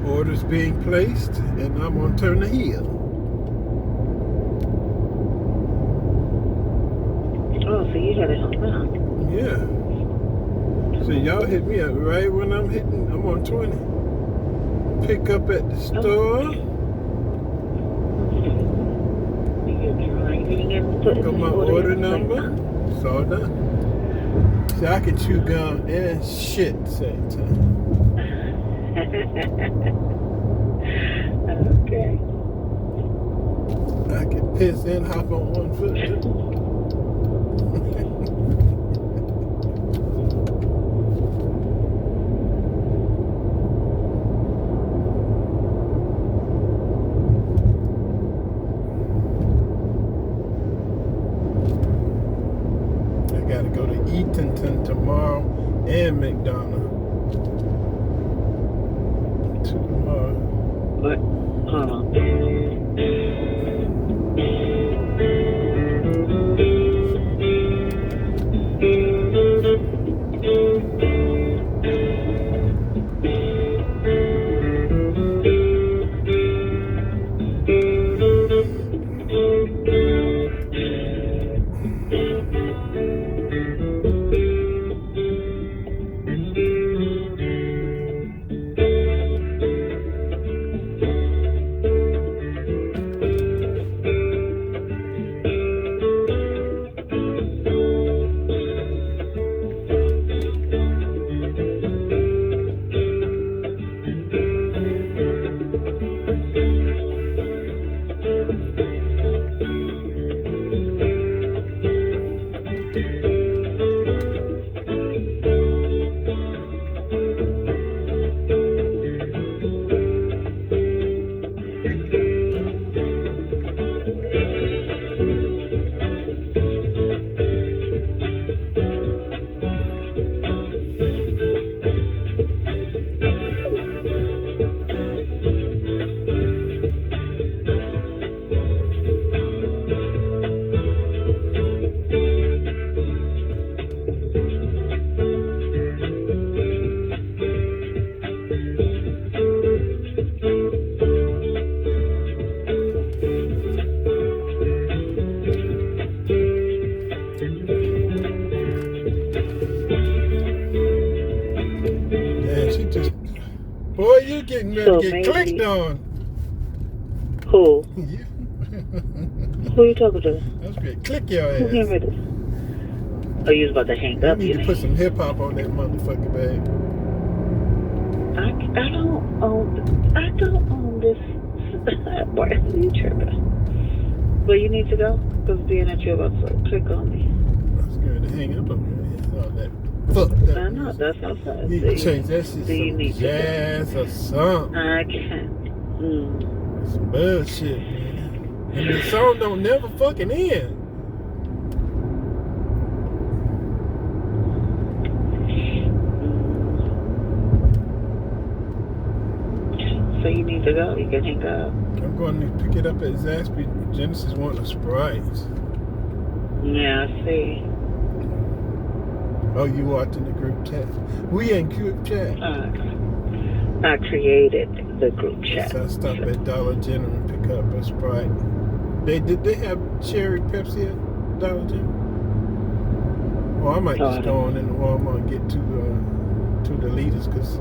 Orders being placed, and I'm gonna turn the heel. Oh, so you had it hung up. Yeah. So y'all hit me up right when I'm on 20. Pick up at the store. You're driving and putting Got my the order in number. It's all done. See, I can chew gum and shit at the same time. Okay. I can piss and hop on one foot too. I gotta go to Eatonton tomorrow and McDonald's. Tomorrow. What? Hold on. Boy, you getting ready So to get maybe- clicked on. Who? You- Who you talking to? That's great. Click your Who gave ass. me this? Oh, you was about to hang You up. need to put some hip hop on that motherfucker, babe. I don't own this. Why are you tripping? But you need to go because being that you're about to click on me. I was going to hang up on you. All that fucked up. I know that's outside. You need to change that shit Do you some need to go? jazz or something. I can't. Some bullshit, man. And the song don't never fucking end. So you need to go. You can hang up. I'm going to pick it up at Zaxby. Genesis wanting a Sprite. Yeah, I see. Oh, you watching the group chat? We in group chat. I created the group chat. So I stopped at Dollar General and pick up a Sprite. Did they have cherry Pepsi at Dollar General? Or I might just go on in the Walmart and get two the liters because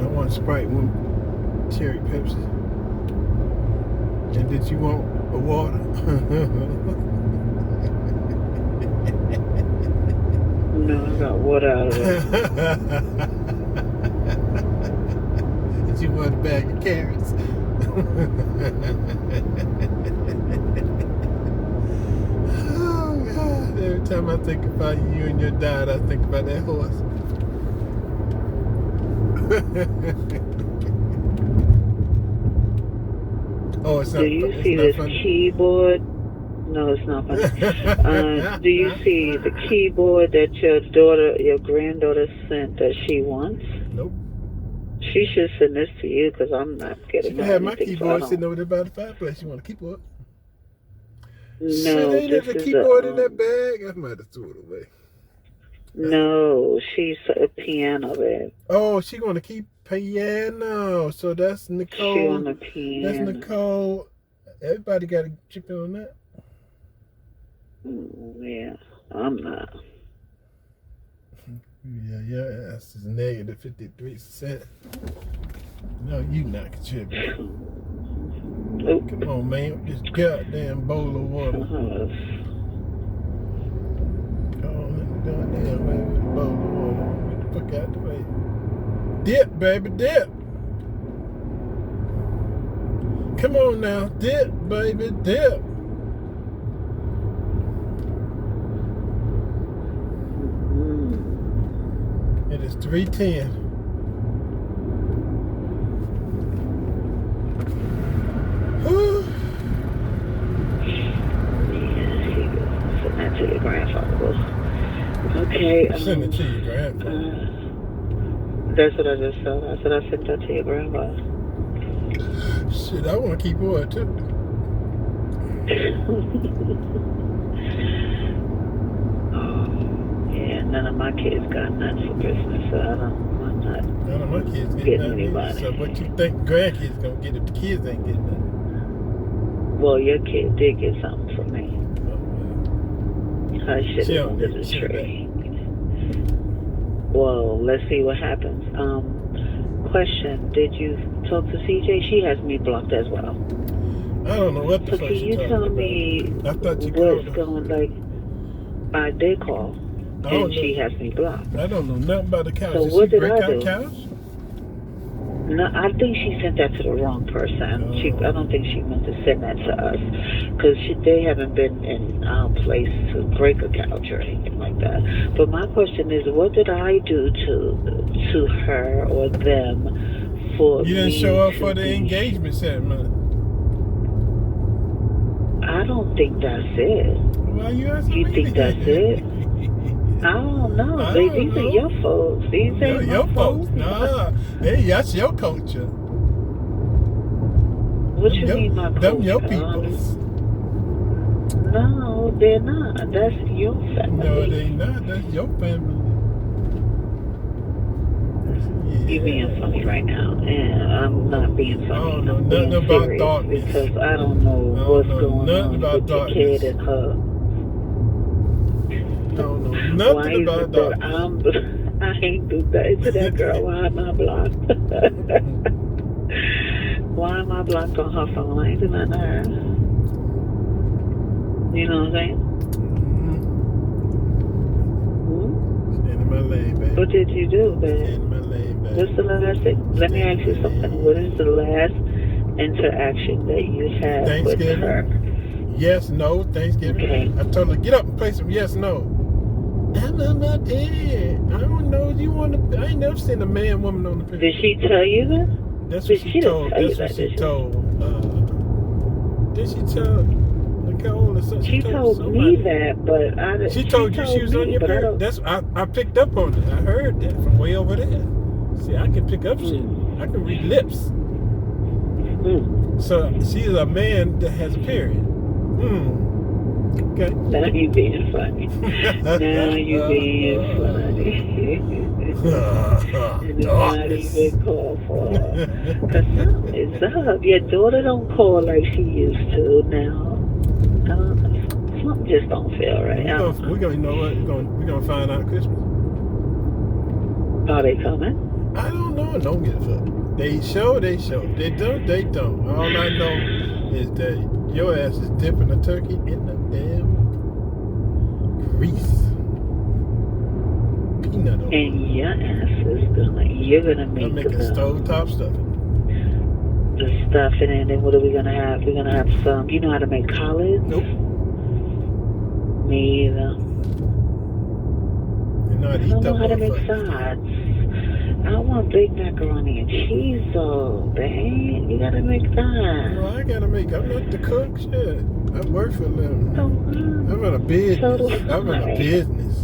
I want Sprite, one cherry Pepsi. And did you want a water? No, I got water out of it. Did you want a bag of carrots? Oh God! Every time I think about you and your dad, I think about that horse. Oh, it's not. Do you see this keyboard? No, it's not funny. Do you see the keyboard that your granddaughter sent that she wants? Nope. She should send this to you because I'm not She getting can have my anything, so I keyboard don't- sitting over there by the fireplace. You want a keyboard? No, Shit, ain't this there a is keyboard in that bag? I might have threw it away. No, she's a piano, babe. Oh, she gonna keep piano. So that's Nicole. She on the piano. That's Nicole. Everybody got to chip in on that. Yeah, I'm not. Yeah, your ass is negative 53%. No, you not contributing. Oh. Come on, man. This goddamn bowl of water. Goddamn, man, with a bowl of water. Get the fuck out the way. Dip, baby, dip. Come on now, dip, baby, dip. It is 3:10. Send that to your grandfather. Okay. Send it to your grandfather. That's what I just said. I said I sent that to your grandfather. Shit, I want to keep oil too. Yeah, none of my kids got nuts for Christmas, so I'm not None of my kids get getting nothing. anybody. So what you think grandkids gonna get if the kids ain't getting nothing? Well, your kid did get something from me. Her shit She is don't under get the shit tree. Well, let's see what happens. Question, did you talk to CJ? She has me blocked as well. I don't know what the So fuck can she you talking tell about. me I thought you called what's her. going, like, I did call, I don't and she know. has me blocked. I don't know nothing about the couch. So did what she did break I out do? couch? No, I think she sent that to the wrong person. I don't think she meant to send that to us, because they haven't been in our place to break a couch or anything like that. But my question is, what did I do to her or them for You didn't me show up to for the be- engagement ceremony. I don't think that's it. Why you asking You me? think that's it? I don't know. I These don't are know. your folks. These ain't Your my folks. Nah, that's your culture. What you mean, my Them your culture? peoples. No, they're not. That's your family. No, they not. That's your family. You're being funny right now, and I'm not being funny. I don't know I'm nothing being about serious darkness. because I don't know what's going nothing on about with your kid darkness. and her. I don't know Why nothing is about it that darkness. I ain't do that to that girl? Why am I blocked? Why am I blocked on her phone? I ain't do nothing to her. You know what I'm saying? Stand in my lane, baby. What did you do, Stand man? in my lane, baby. What's the last thing? Let me ask you something. What is the last interaction that you had with her? Thanksgiving? Yes, no, Thanksgiving. Okay. I told her, get up and play some yes, no. I'm not there. I don't know. You want to? I ain't never seen a man, woman on the picture. Did she tell you that? That's what she didn't told. tell you That's what that, she did she? told. Did she tell Nicole or something? She told somebody. me that, but I didn't. She told you she was on your but I period. don't. That's I picked up on it. I heard that from way over there. See, I can pick up shit. I can read lips. So she's a man that has a period. Okay. Now you being funny. Now you being funny. And it's not even called for. Cause something is up. Your daughter don't call like she used to now. Something just don't feel right. We're gonna, you know what? We're gonna find out Christmas. Are they coming? I don't know. Don't give a fuck. They show. They don't. All I know is that your ass is dipping a turkey in the damn grease. Peanut oil. And your ass is you're gonna make I'm making stovetop stuffing. the stuffing, and then what are we gonna have? We're gonna have some. You know how to make collards? Nope. Me either. You know how to I eat don't that know how to make motherfucker. sides. I want big macaroni and cheese, though, babe. You gotta make sides. Well, I gotta make. I'm not the cook. Shit. I work for them. Oh, I'm in a business. So do I'm in a I. business.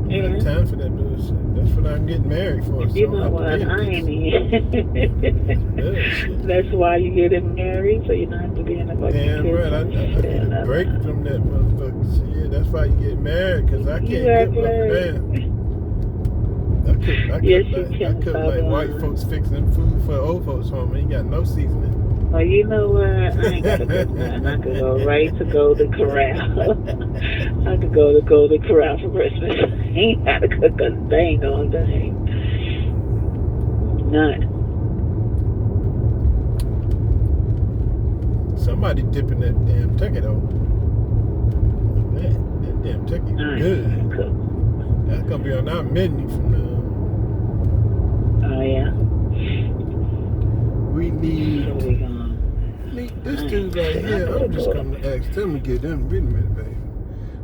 I got time for that bullshit. That's what I'm getting married for. You know what? I ain't even. That's why you getting married, so you don't have to be in a fucking damn right. I need a break from that motherfucker shit. That's why you get married, because I can't get up and down. I cook like white folks fixing food for old folks home. Ain't got no seasoning. Oh, you know what? I ain't got to cook nothing. I could go right to Golden Corral. I could go to Golden Corral for Christmas. I ain't got to cook a thing all day. None. Somebody dipping that damn turkey though. Look at that. That damn turkey good. That's gonna be on our menu from now. Oh yeah. We need this dude right here. I'm just gonna ask them to get them. Wait a minute, baby.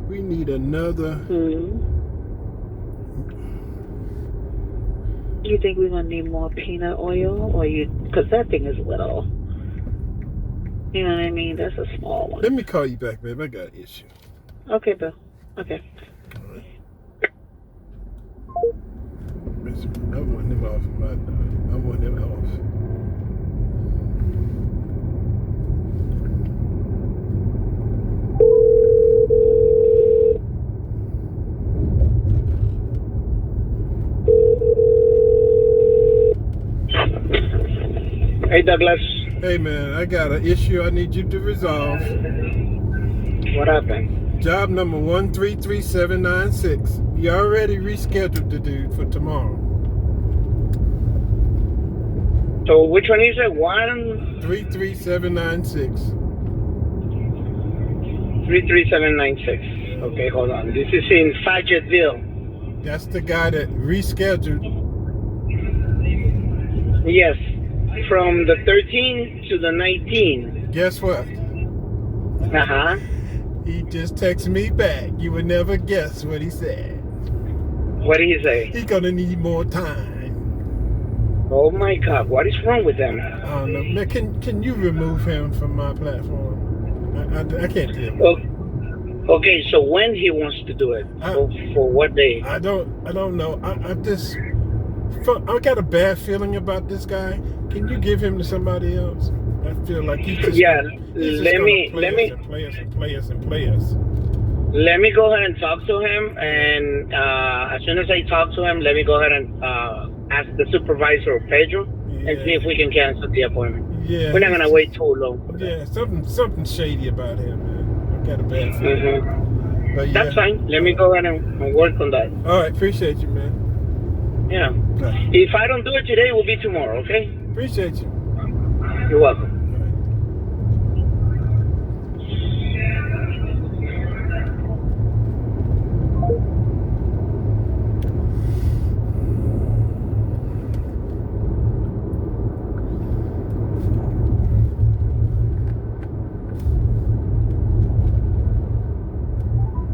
We need another. You think we're gonna need more peanut oil, or you? Because that thing is little. You know what I mean? That's a small one. Let me call you back, babe. I got an issue. Okay, Bill. Okay. I want them off my. I want them off. Hey, Douglas. Hey, man, I got an issue I need you to resolve. What happened? Job number 133796. You already rescheduled the dude for tomorrow. So which one is it? 33796. 33796. Okay, hold on. This is in Fayetteville. That's the guy that rescheduled. Yes. From the 13th to the 19th. Guess what? Uh-huh. He just texted me back. You would never guess what he said. What did he say? He's gonna need more time. Oh my God! What is wrong with them? I don't know. Man, can you remove him from my platform? I can't deal with it. Okay, so when he wants to do it? For what day? I don't know. I got a bad feeling about this guy. Can you give him to somebody else? I feel like he's just let me play us. Let me go ahead and talk to him, and as soon as I talk to him, let me go ahead and ask the supervisor, Pedro, and see if we can cancel the appointment. Yeah, we're not gonna wait too long. Yeah, something shady about him, man. I got a bad feeling. But yeah. That's fine. Let me go ahead and work on that. All right, appreciate you, man. Yeah. If I don't do it today, it will be tomorrow. Okay. Appreciate you. You're welcome.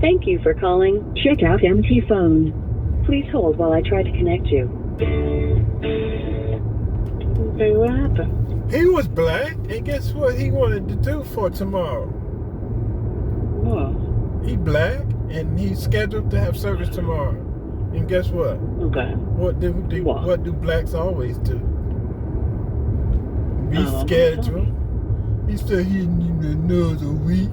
Thank you for calling. Check out empty phone. Please hold while I try to connect you. Okay, what happened? He was black, and guess what he wanted to do for tomorrow? What? He black, and he's scheduled to have service tomorrow. And guess what? Okay. What do blacks always do? Reschedule. He said he needed another week.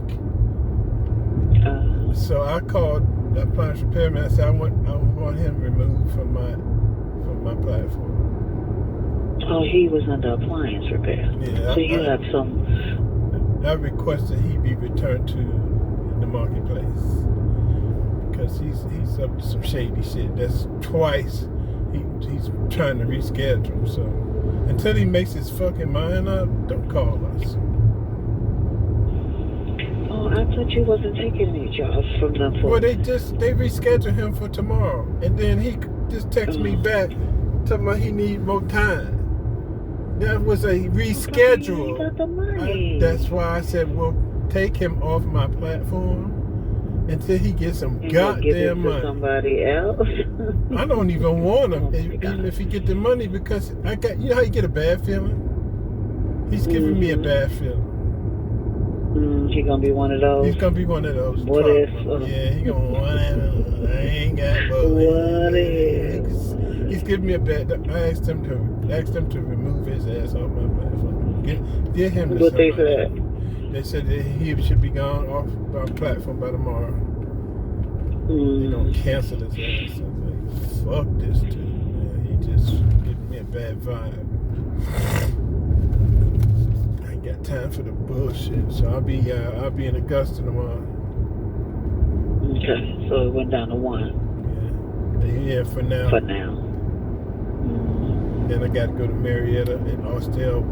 So I called the appliance repairman. I said I want him removed from my platform. Oh, he was under appliance repair. Yeah. So you have some. I requested he be returned to the marketplace because he's up to some shady shit. That's twice he's trying to reschedule. So until he makes his fucking mind up, don't call us. Oh, I thought you wasn't taking any jobs from them. Well, they rescheduled him for tomorrow, and then he just texted me back, telling me he need more time. That was a reschedule. He got the money. That's why I said, well, take him off my platform until he gets some goddamn money. Somebody else. I don't even want him, even if he get the money, because you know how you get a bad feeling? He's giving me a bad feeling. He gonna be one of those. He's gonna be one of those. What Trump. if? Yeah, he gonna want it. I ain't got but What if? He's giving me a bad. I asked him to remove his ass off my platform. Get him to What they somebody. said? They said that he should be gone off our platform by tomorrow. They gonna cancel his ass. I was like, fuck this dude, man. He just giving me a bad vibe. I ain't got time for the bullshit. So I'll be in Augusta tomorrow. Okay, so it went down to 1. Yeah, for now. For now. Then I got to go to Marietta and Austell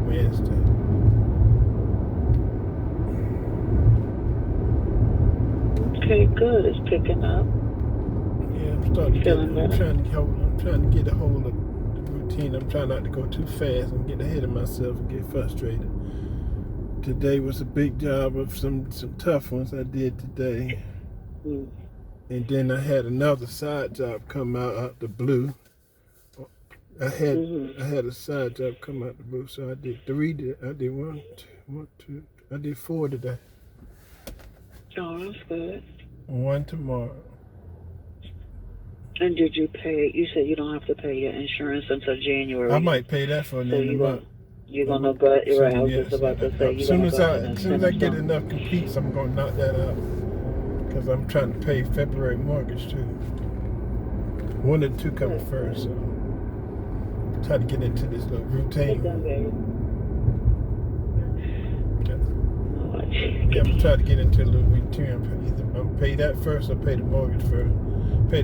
Wednesday. Okay, good. It's picking up. Yeah, I'm starting to Feeling better. I'm trying to get a hold of the routine. I'm trying not to go too fast and get ahead of myself and get frustrated. Today was a big job of some tough ones I did today. And then I had another side job come out the blue. I had a side job come out the blue, so I did 3. I did 1, 2. I did 4 today. Oh, that's good. 1 tomorrow. And did you pay? You said you don't have to pay your insurance until January. I might pay that for the end of the month. You're gonna go. Right, I was just about to say. As soon as I get enough competes, I'm gonna knock that out. Because I'm trying to pay February mortgage too. 1 or 2 coming first, so try to get into this little routine. Yeah, I'm trying to get into a little routine. Either I'm pay that first or pay the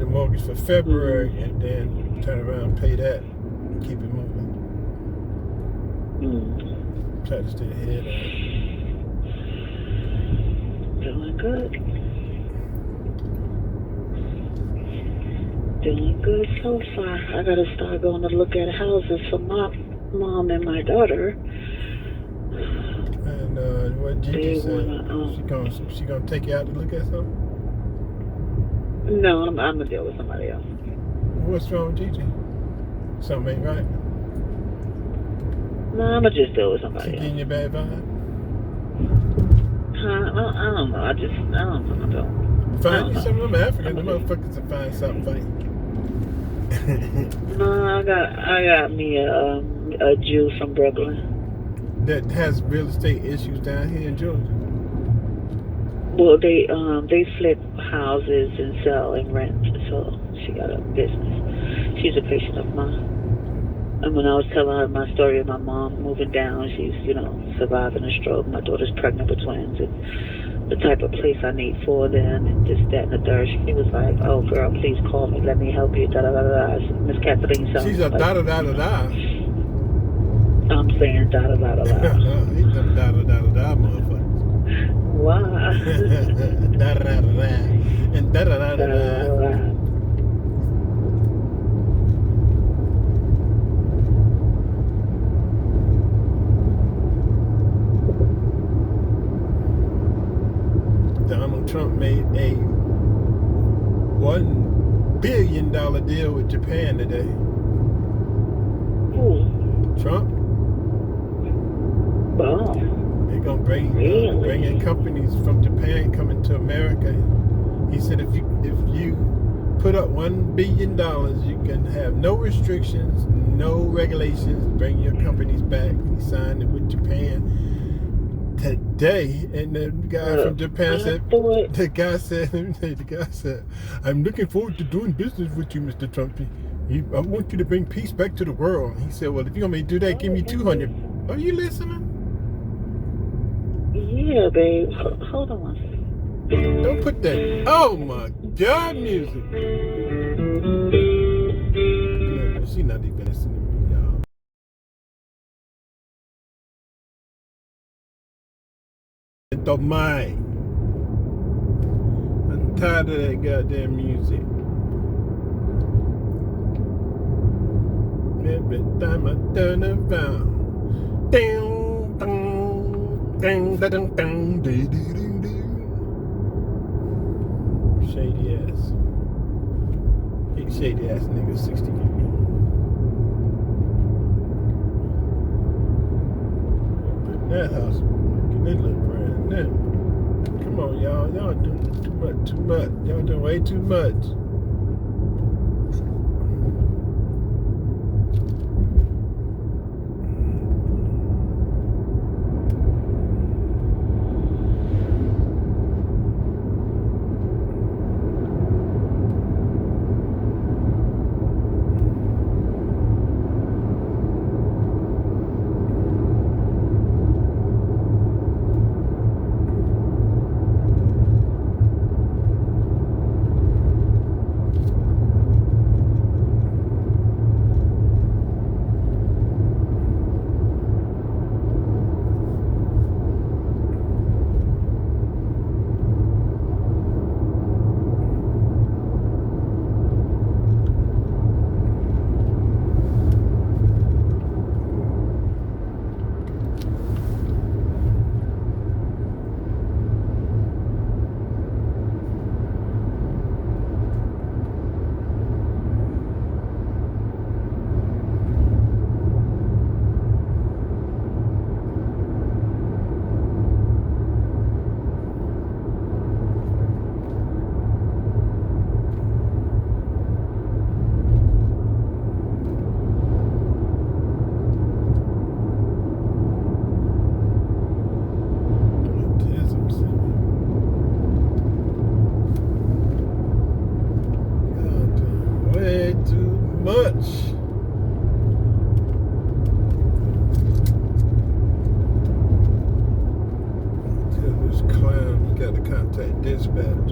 mortgage for February, and then turn around and pay that and keep it moving. Try to stay ahead of it. Doing good. Doing good so far. I gotta start going to look at houses for my mom and my daughter. And what Gigi said, she gonna take you out to look at something? No, I'm gonna deal with somebody else. What's wrong with Gigi? Something ain't right. No, I'm gonna just deal with somebody She else. getting you a bad vibe? I don't know. I don't know. Find you some of them African. The motherfuckers will find something funny. No, I got me a Jew from Brooklyn. That has real estate issues down here in Georgia. Well, they flip houses and sell and rent. So she got a business. She's a patient of mine. And when I was telling her my story of my mom moving down, she's, surviving a stroke. My daughter's pregnant with twins, and the type of place I need for them, and this, that, and the third. She was like, "Oh, girl, please call me. Let me help you." Da da da da. Miss Kathleen. She's a da da da da da. I'm saying da da da da da. He's them da da da da da motherfuckers. Why? Da da da da. And da da da da da. Donald Trump made a $1 billion deal with Japan today. Who? Trump. Oh. They're gonna bring in companies from Japan coming to America. He said if you put up $1 billion, you can have no restrictions, no regulations. Bring your companies back. He signed it with Japan today, and the guy from Japan said, the guy said, "I'm looking forward to doing business with you, Mr. Trump. I want you to bring peace back to the world." He said, "Well, if you're gonna do that, give me 200. Are you listening? Yeah, babe. Hold on one second. Don't put that. Oh my God, music. Yeah, she's not even listening to me, y'all. Don't mind. I'm tired of that goddamn music. Every time I turn around, ding, ding, ding, ding, ding, ding, ding, ding. Shady ass. Big shady ass nigga, 60. That house, that little brand. Yeah. Come on, y'all. Y'all doing too much. Y'all doing way too much. Way too much. Tell this clown we got to contact dispatch.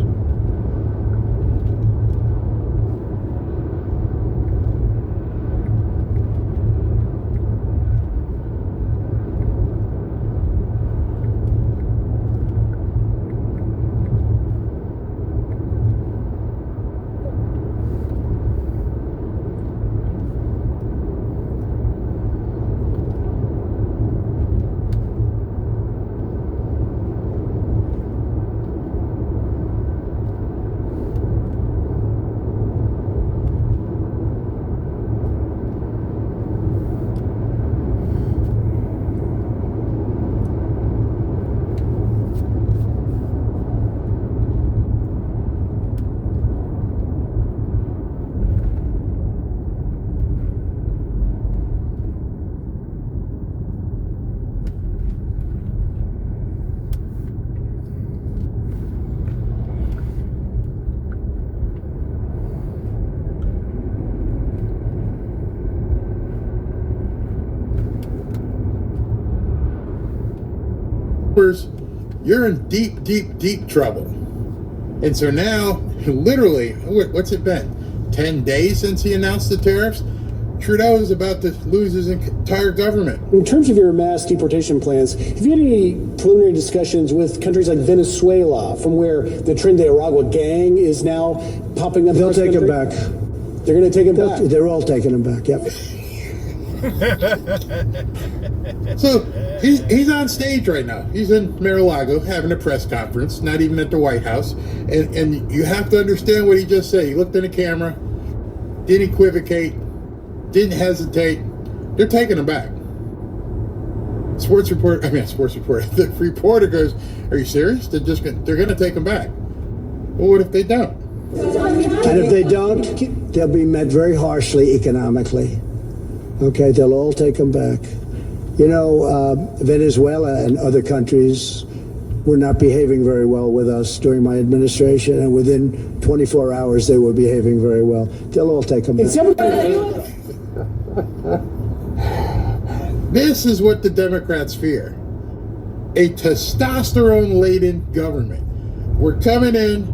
You're in deep, deep, deep trouble. And so now, literally, what's it been? 10 days since he announced the tariffs? Trudeau is about to lose his entire government. In terms of your mass deportation plans, have you had any preliminary discussions with countries like Venezuela, from where the Tren de Aragua gang is now popping up? They'll take him back. They're going to take him back? They're all taking him back, yep. So he's on stage right now. He's in Mar-a-Lago having a press conference, not even at the White House. And you have to understand what he just said. He looked in the camera, didn't equivocate, didn't hesitate. They're taking him back. The reporter goes, "Are you serious? They're going to take him back." Well, what if they don't? And if they don't, they'll be met very harshly economically. Okay, they'll all take them back. You know, Venezuela and other countries were not behaving very well with us during my administration, and within 24 hours they were behaving very well. They'll all take them back. This is what the Democrats fear. A testosterone-laden government. We're coming in,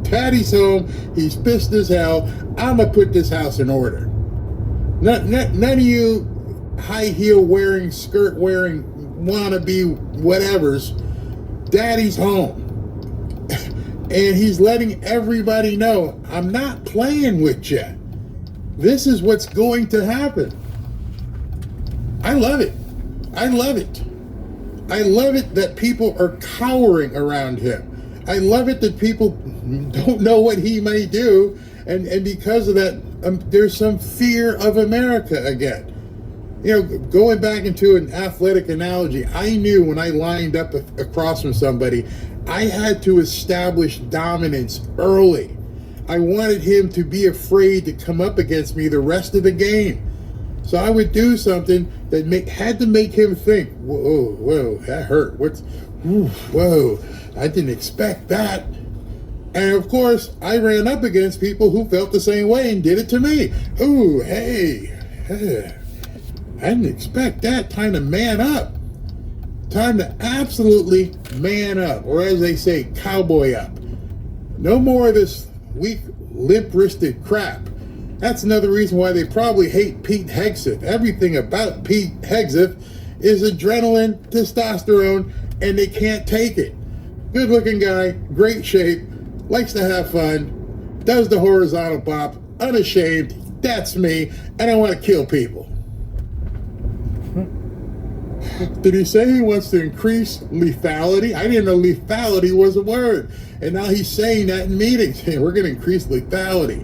Patty's home, he's pissed as hell, I'm going to put this house in order. None of you high heel wearing, skirt wearing, wannabe whatevers. Daddy's home. And he's letting everybody know, I'm not playing with you. This is what's going to happen. I love it. I love it. I love it that people are cowering around him. I love it that people don't know what he may do. And because of that, there's some fear of America again. Going back into an athletic analogy, I knew when I lined up across from somebody, I had to establish dominance early. I wanted him to be afraid to come up against me the rest of the game. So I would do something that had to make him think, whoa, that hurt. Whoa, I didn't expect that. And of course, I ran up against people who felt the same way and did it to me. Ooh, hey, I didn't expect that. Time to man up. Time to absolutely man up. Or as they say, cowboy up. No more of this weak, limp-wristed crap. That's another reason why they probably hate Pete Hegseth. Everything about Pete Hegseth is adrenaline, testosterone, and they can't take it. Good-looking guy, great shape, likes to have fun, does the horizontal bop, unashamed. That's me, and I want to kill people. Did he say he wants to increase lethality? I didn't know lethality was a word. And now he's saying that in meetings. Hey, we're going to increase lethality.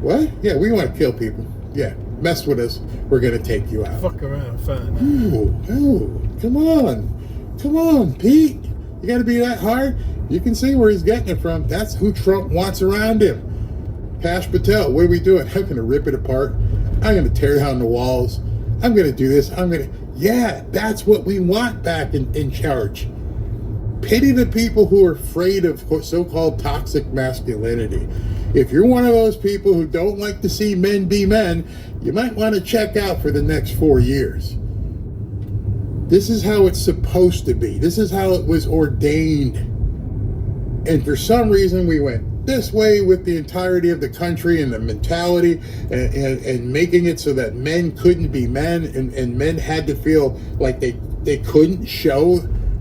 What? Yeah, we want to kill people. Yeah, mess with us. We're going to take you out. Fuck around, find out. Ooh, come on. Come on, Pete. You got to be that hard? You can see where he's getting it from. That's who Trump wants around him. Kash Patel, what are we doing? I'm going to rip it apart. I'm going to tear down the walls. I'm going to do this. Yeah, that's what we want back in charge. Pity the people who are afraid of so-called toxic masculinity. If you're one of those people who don't like to see men be men, you might want to check out for the next 4 years. This is how it's supposed to be. This is how it was ordained. And for some reason, we went this way with the entirety of the country and the mentality and making it so that men couldn't be men and men had to feel like they couldn't show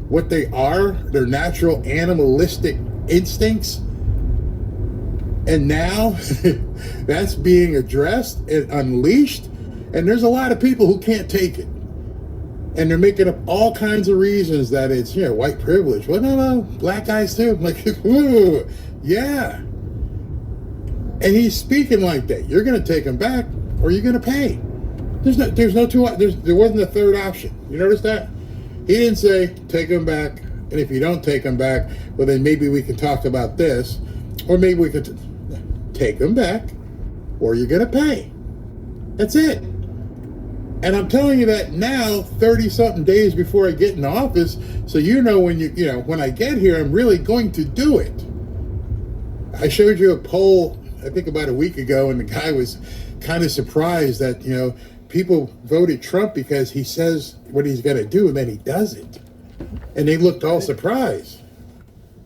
what they are, their natural animalistic instincts. And now that's being addressed and unleashed. And there's a lot of people who can't take it. And they're making up all kinds of reasons that it's, white privilege. Well, no, black guys too. I'm like, ooh, yeah. And he's speaking like that. You're going to take him back or you're going to pay. There wasn't a third option. You notice that? He didn't say, take him back. And if you don't take him back, well, then maybe we can talk about this. Or maybe we could take him back or you're going to pay. That's it. And I'm telling you that now, 30-something days before I get in office, so when I get here, I'm really going to do it. I showed you a poll, I think about a week ago, and the guy was kind of surprised that, people voted Trump because he says what he's going to do, and then he does it. And they looked all surprised.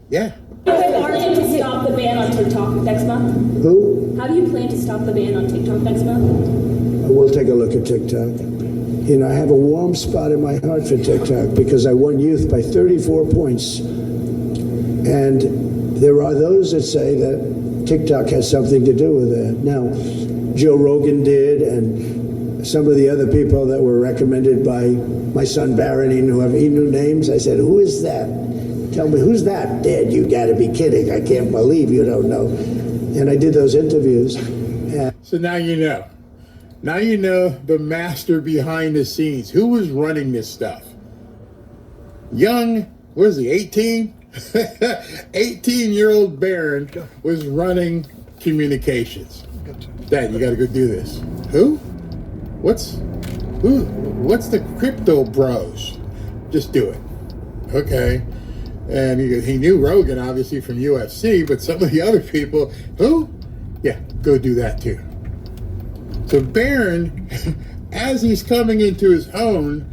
Yeah. How do you plan to stop the ban on TikTok next month? Who? How do you plan to stop the ban on TikTok next month? We'll take a look at TikTok. I have a warm spot in my heart for TikTok because I won youth by 34 points. And there are those that say that TikTok has something to do with that. Now, Joe Rogan did, and some of the other people that were recommended by my son Barron, he knew names. I said, who is that? Tell me, who's that? Dad, you got to be kidding. I can't believe you don't know. And I did those interviews. So now you know. Now you know the master behind the scenes. Who was running this stuff? Young, what is he, 18? 18-year-old Barron was running communications. Dad, you got to go do this. Who? What's the crypto bros? Just do it. Okay. And he knew Rogan, obviously, from UFC, but some of the other people, who? Yeah, go do that too. So Barron, as he's coming into his own,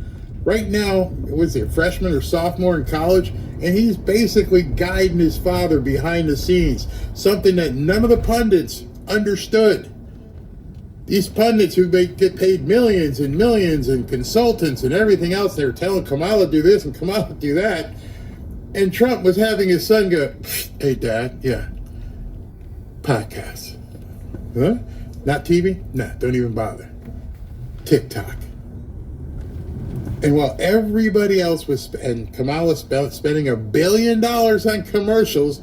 right now, was he a freshman or sophomore in college? And he's basically guiding his father behind the scenes, something that none of the pundits understood. These pundits who get paid millions and millions and consultants and everything else, they were telling Kamala do this and Kamala do that. And Trump was having his son go, hey, Dad, yeah, podcast. Huh? Not TV? No, don't even bother. TikTok. And while everybody else was, and Kamala spending $1 billion on commercials,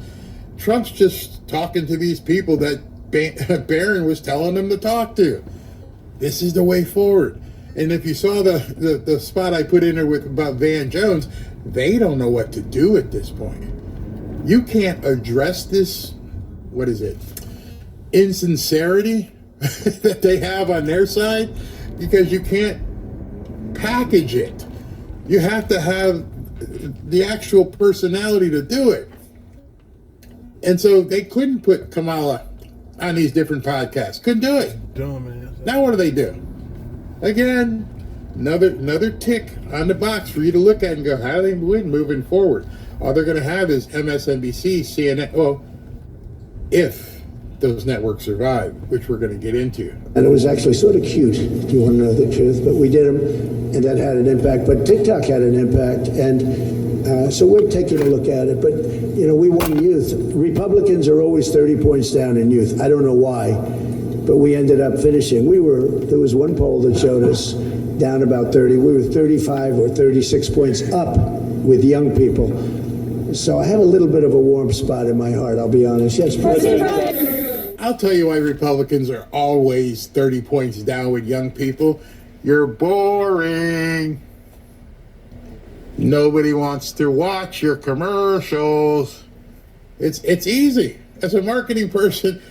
Trump's just talking to these people that Barron was telling him to talk to. This is the way forward. And if you saw the spot I put in there with about Van Jones, they don't know what to do at this point. You can't address this, what is it, insincerity that they have on their side, because you can't package it. You have to have the actual personality to do it. And so they couldn't put Kamala on these different podcasts. Couldn't do it. Dumbass. Now what do? Again, another tick on the box for you to look at and go, how do they win moving forward? All they're going to have is MSNBC, CNN, well, if those networks survive, which we're going to get into. And it was actually sort of cute, if you want to know the truth, but we did them, and that had an impact. But TikTok had an impact, and so we're taking a look at it. But, you know, we won youth. Republicans are always 30 points down in youth. I don't know why, but we ended up finishing. There was one poll that showed us down about 30. We were 35 or 36 points up with young people. So I have a little bit of a warm spot in my heart, I'll be honest. Yes, President. I'll tell you why Republicans are always 30 points down with young people. You're boring. Nobody wants to watch your commercials. It's easy. As a marketing person,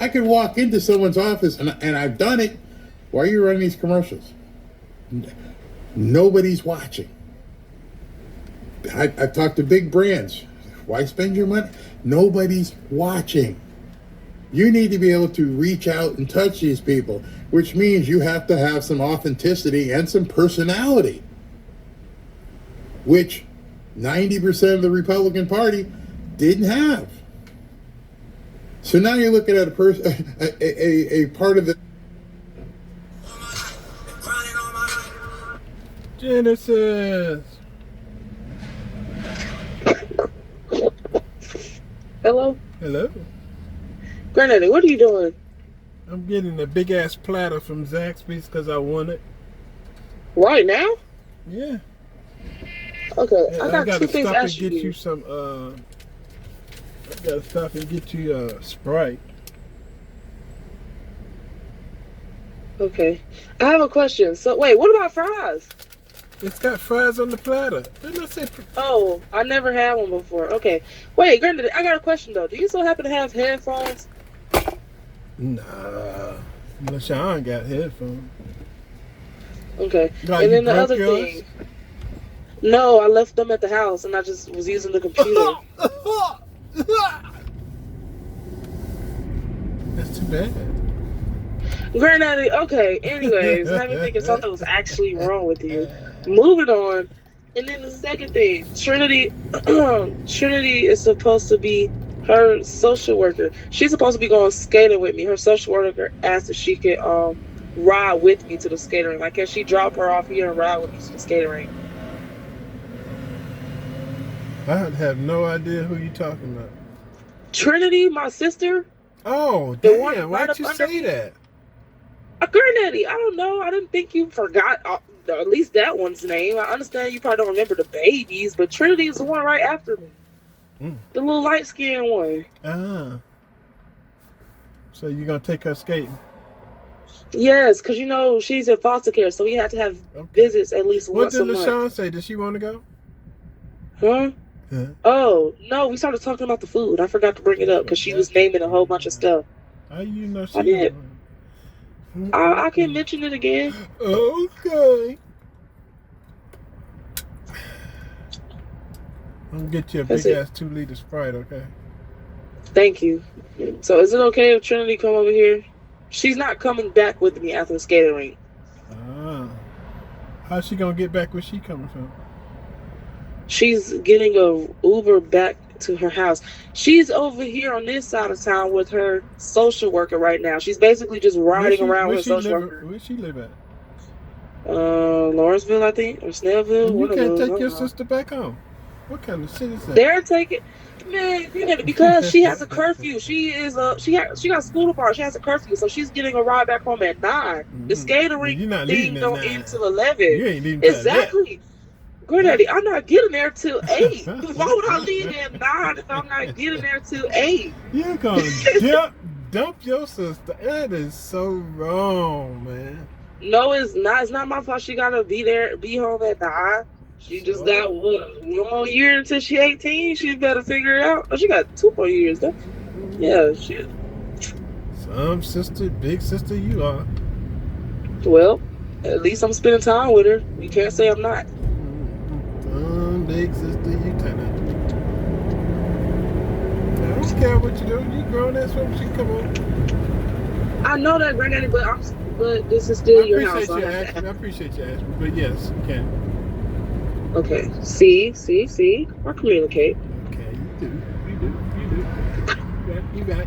I could walk into someone's office, and I've done it. Why are you running these commercials? Nobody's watching. I've talked to big brands. Why spend your money? Nobody's watching. You need to be able to reach out and touch these people, which means you have to have some authenticity and some personality, which 90% of the Republican Party didn't have. So now you're looking at a part of the Genesis. Hello? Hello. Granddaddy, what are you doing? I'm getting a big ass platter from Zaxby's because I won it. Right now? Yeah. Okay, Yeah, I got two things to ask get you. you some. I gotta stop and get you Sprite. Okay, I have a question. So wait, what about fries? It's got fries on the platter. Didn't I say? Oh, I never had one before. Okay, wait, Granddaddy, I got a question though. Do you still happen to have headphones? Nah, unless I ain't got headphones. Okay, God, and you then the broke other yours? thing. No, I left them at the house and I just was using the computer. That's too bad. Granddaddy, okay, anyways, I have me thinking something was actually wrong with you. Moving on. And then the second thing, Trinity Trinity is supposed to be her social worker. She's supposed to be going skating with me. Her social worker asked if she could ride with me to the skating rink. Like, can she drop her off here and ride with me to the skating rink? I have no idea who you're talking about. Trinity, my sister. Oh, The one damn! right Why'd up you under say me? that? Granddaddy, I don't know. I didn't think you forgot at least that one's name. I understand you probably don't remember the babies, but Trinity is the one right after me. The little light-skinned one. Ah. So you're gonna take her skating? Yes, because you know she's in foster care, so we have to have visits at least What once did a month. LaShawn say? Does she want to go? Huh? Yeah. Oh, no, we started talking about the food. I forgot to bring it up because she was naming a whole bunch of stuff. How you know she? I did. I can mention it again. Okay. I'm gonna get you a That's big it. ass 2 liter Sprite, okay? Thank you. So is it okay if Trinity come over here? She's not coming back with me after the skating rink. Ah. How's she gonna get back where she coming from? She's getting a Uber back to her house. She's over here on this side of town with her social worker right now. She's basically just riding around with her social worker. Where she live at? Lawrenceville, I think, or Snellville. You one of can't those. take I your don't know. sister back home. What kind of shit is that? They're taking, man, because she has a curfew. She got school tomorrow. She has a curfew, so she's getting a ride back home at 9. The skating rink You're not thing leaving at don't 9. end till 11. You ain't leaving till Exactly. Granddaddy, I'm not getting there till 8. Why would I leave at 9 if I'm not getting there till 8? You're gonna dump your sister. That is so wrong, man. No, it's not. It's not my fault. She gotta be there, be home at the eye. She just got one more year until she 18. She better figure it out. Oh, she got 2 more years though. Yeah, shit. Some sister, big sister, you are. Well, at least I'm spending time with her. You can't say I'm not. Some big sister, you turn out. I don't care what you do. You grown ass woman, she come on. I know that, granddaddy, but this is still your house. I appreciate you asking, but yes, you can. Okay. See. I communicate. Okay, you do. You got.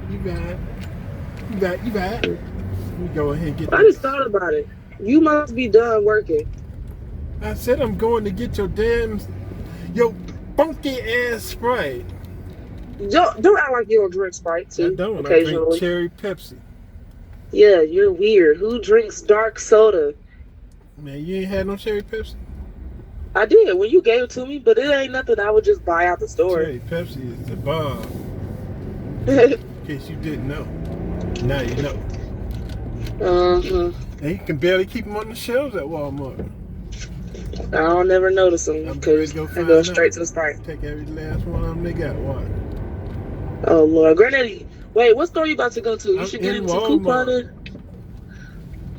We go ahead and get. I just thought about it. You must be done working. I said I'm going to get your funky ass Sprite. Don't act like you don't drink Sprite too. I don't. Occasionally. I drink cherry Pepsi. Yeah, you're weird. Who drinks dark soda? Man, you ain't had no cherry Pepsi? I did when you gave it to me, but it ain't nothing I would just buy out the store. Cherry Pepsi is the bomb. In case you didn't know. Now you know. And you can barely keep them on the shelves at Walmart. I don't never notice them because I go straight to the Sprite. Take every last one of them they got. What? Oh Lord, Granddaddy. Wait, what store you about to go to? You should get into couponing.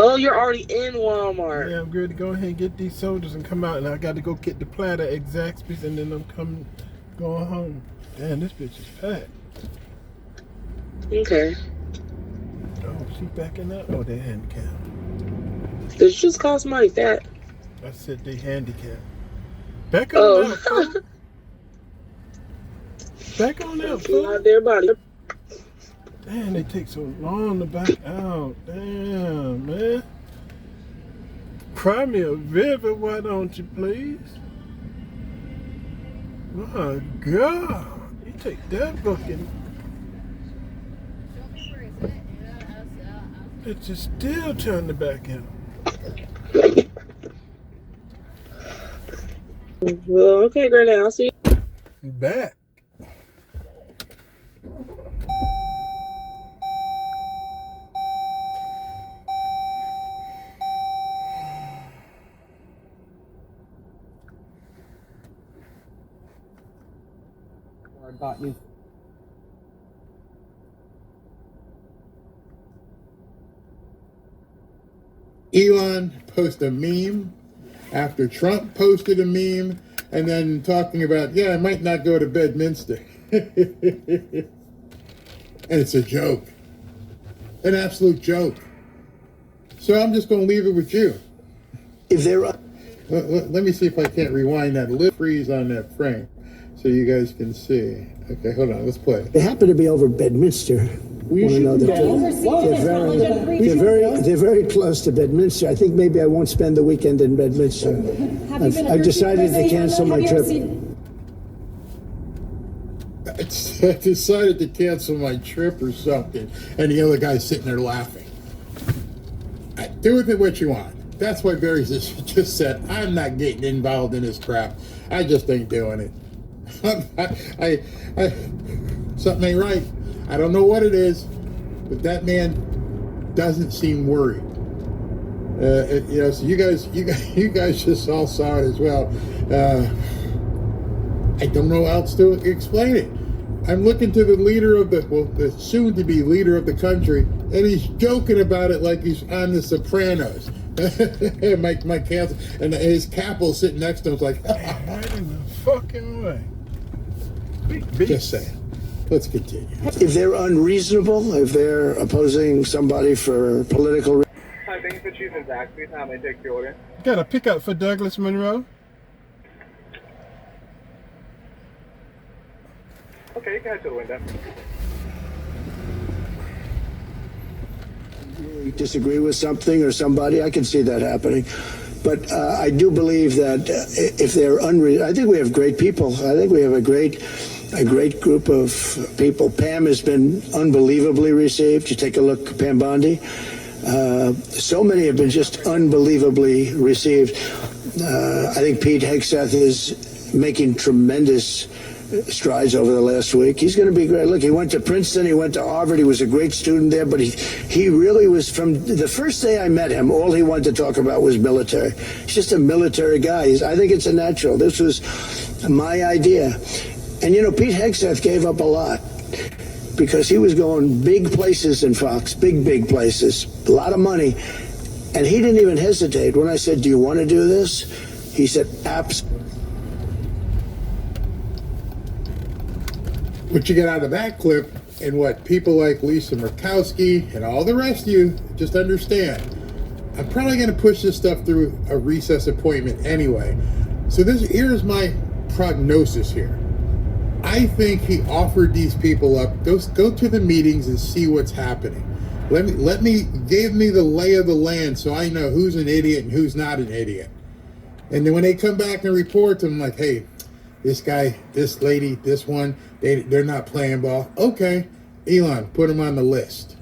Oh, you're already in Walmart. Yeah, I'm good to go ahead and get these sodas and come out, and I got to go get the platter at Zaxby's, and then I'm going home. Damn, this bitch is packed. Okay. Oh, she backing up? Oh, they're handicapped. Did you just call somebody fat? I said they handicapped. Back on up, folks. Back on up, folks. Out there, buddy. Damn, they take so long to back out. Damn, man. Cry me a river, why don't you, please? My God. You take that bucket. It's just still trying to back out. Well, okay, Granddad, I'll see you. Back. Got you. Elon posted a meme after Trump posted a meme, and then talking about, yeah, I might not go to Bedminster. And it's a joke. An absolute joke. So I'm just going to leave it with you. If there are... Let me see if I can't rewind that little freeze on that frame so you guys can see. Okay, hold on, let's play. They happen to be over Bedminster. We should know they're very close to Bedminster. I think maybe I won't spend the weekend in Bedminster. I've decided to cancel my trip. I decided to cancel my trip or something, and the other guy's sitting there laughing. Do with it what you want. That's why Barry just said, I'm not getting involved in this crap. I just ain't doing it. Something ain't right. I don't know what it is, but that man doesn't seem worried. So you guys just all saw it as well. I don't know how else to explain it. I'm looking to the leader of the soon-to-be leader of the country, and he's joking about it like he's on The Sopranos. Mike Hansen, and his capo sitting next to him's like, right in the fucking way. Just saying. Let's continue. If they're unreasonable, if they're opposing somebody for political reasons. Hi, thank you for choosing Zaxby's. How may I take your order? Got a pickup for Douglas Monroe. Okay, you can head to the window. Disagree with something or somebody, I can see that happening. But I do believe that if they're I think we have great people. I think we have a great group of people. Pam has been unbelievably received. You take a look, Pam Bondi. So many have been just unbelievably received. I think Pete Hegseth is making tremendous strides over the last week. He's going to be great. Look, he went to Princeton, he went to Harvard, he was a great student there, but he really was, from the first day I met him, all he wanted to talk about was military. He's just a military guy. I think it's a natural. This was my idea. And, you know, Pete Hegseth gave up a lot because he was going big places in Fox, big places, a lot of money. And he didn't even hesitate. When I said, do you want to do this? He said, absolutely. What you get out of that clip, and what people like Lisa Murkowski and all the rest of you just understand, I'm probably going to push this stuff through a recess appointment anyway. So here's my prognosis here. I think he offered these people up. Go to the meetings and see what's happening. Give me the lay of the land so I know who's an idiot and who's not an idiot. And then when they come back and report to them, like, hey, this guy, this lady, this one, they're not playing ball. Okay, Elon, put them on the list.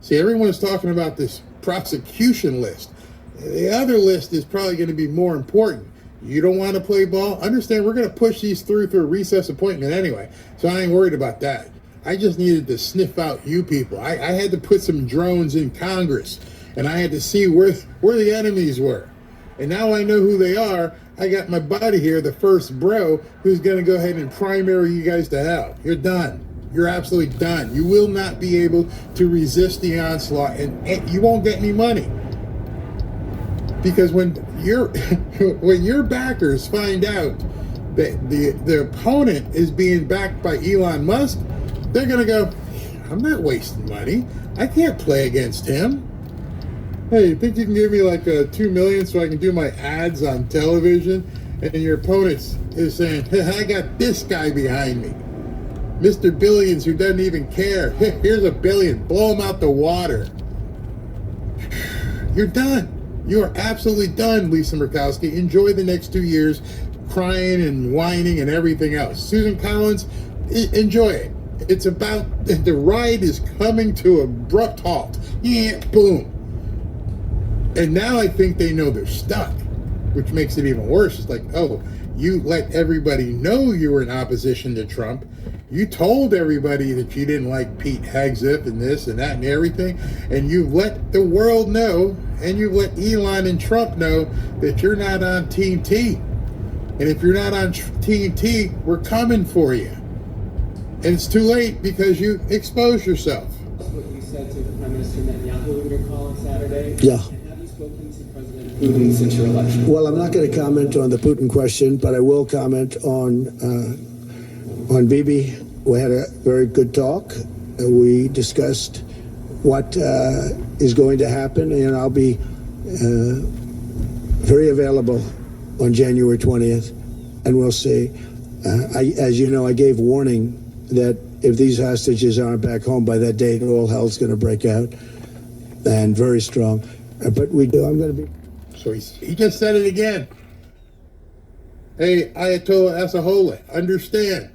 See, everyone's talking about this prosecution list. The other list is probably going to be more important. You don't want to play ball? Understand, we're going to push these through a recess appointment anyway, so I ain't worried about that. I just needed to sniff out you people. I had to put some drones in Congress, and I had to see where the enemies were. And now I know who they are. I got my buddy here, the first bro, who's going to go ahead and primary you guys to hell. You're done. You're absolutely done. You will not be able to resist the onslaught, and you won't get any money. Because when your backers find out that the opponent is being backed by Elon Musk, they're going to go, I'm not wasting money. I can't play against him. Hey, you think you can give me like $2 million so I can do my ads on television? And your opponent is saying, hey, I got this guy behind me. Mr. Billions, who doesn't even care. Here's $1 billion. Blow him out the water. You're done. You are absolutely done, Lisa Murkowski. Enjoy the next 2 years crying and whining and everything else. Susan Collins, enjoy it. It's about, the ride is coming to an abrupt halt. Yeah, boom. And now I think they know they're stuck, which makes it even worse. It's like, oh, you let everybody know you were in opposition to Trump. You told everybody that you didn't like Pete Hegseth and this and that and everything. And you let the world know, and you let Elon and Trump know that you're not on Team T. And if you're not on Team T, we're coming for you. And it's too late because you exposed yourself. What you said to the Prime Minister Netanyahu in your call on Saturday? Yeah. And have you spoken to President Putin since your election? Well, I'm not going to comment on the Putin question, but I will comment on Bibi. We had a very good talk. We discussed what is going to happen, and I'll be very available on January 20th, and we'll see. As you know, I gave warning that if these hostages aren't back home by that date, all hell's going to break out, and very strong. But I'm going to be. So he just said it again. Hey, Ayatollah Assahoullah, understand.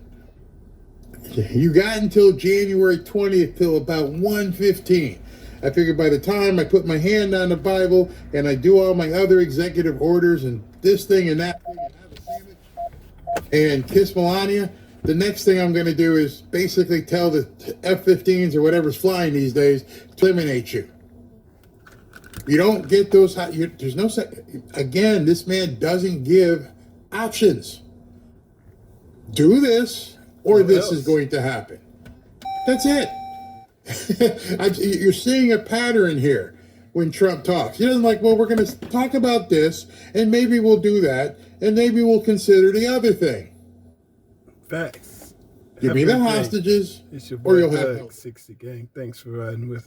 You got until January 20th till about 1:15. I figured by the time I put my hand on the Bible and I do all my other executive orders and this thing and that thing and have a sandwich and kiss Melania, the next thing I'm going to do is basically tell the F-15s or whatever's flying these days to eliminate you. You don't get those. There's no. Again, this man doesn't give options. Do this, or this is going to happen. That's it. You're seeing a pattern here when Trump talks. He doesn't like, well, we're going to talk about this, and maybe we'll do that, and maybe we'll consider the other thing. Facts. Give me the hostages, It's your or boy you'll have Doug, 60 Gang. Thanks for riding with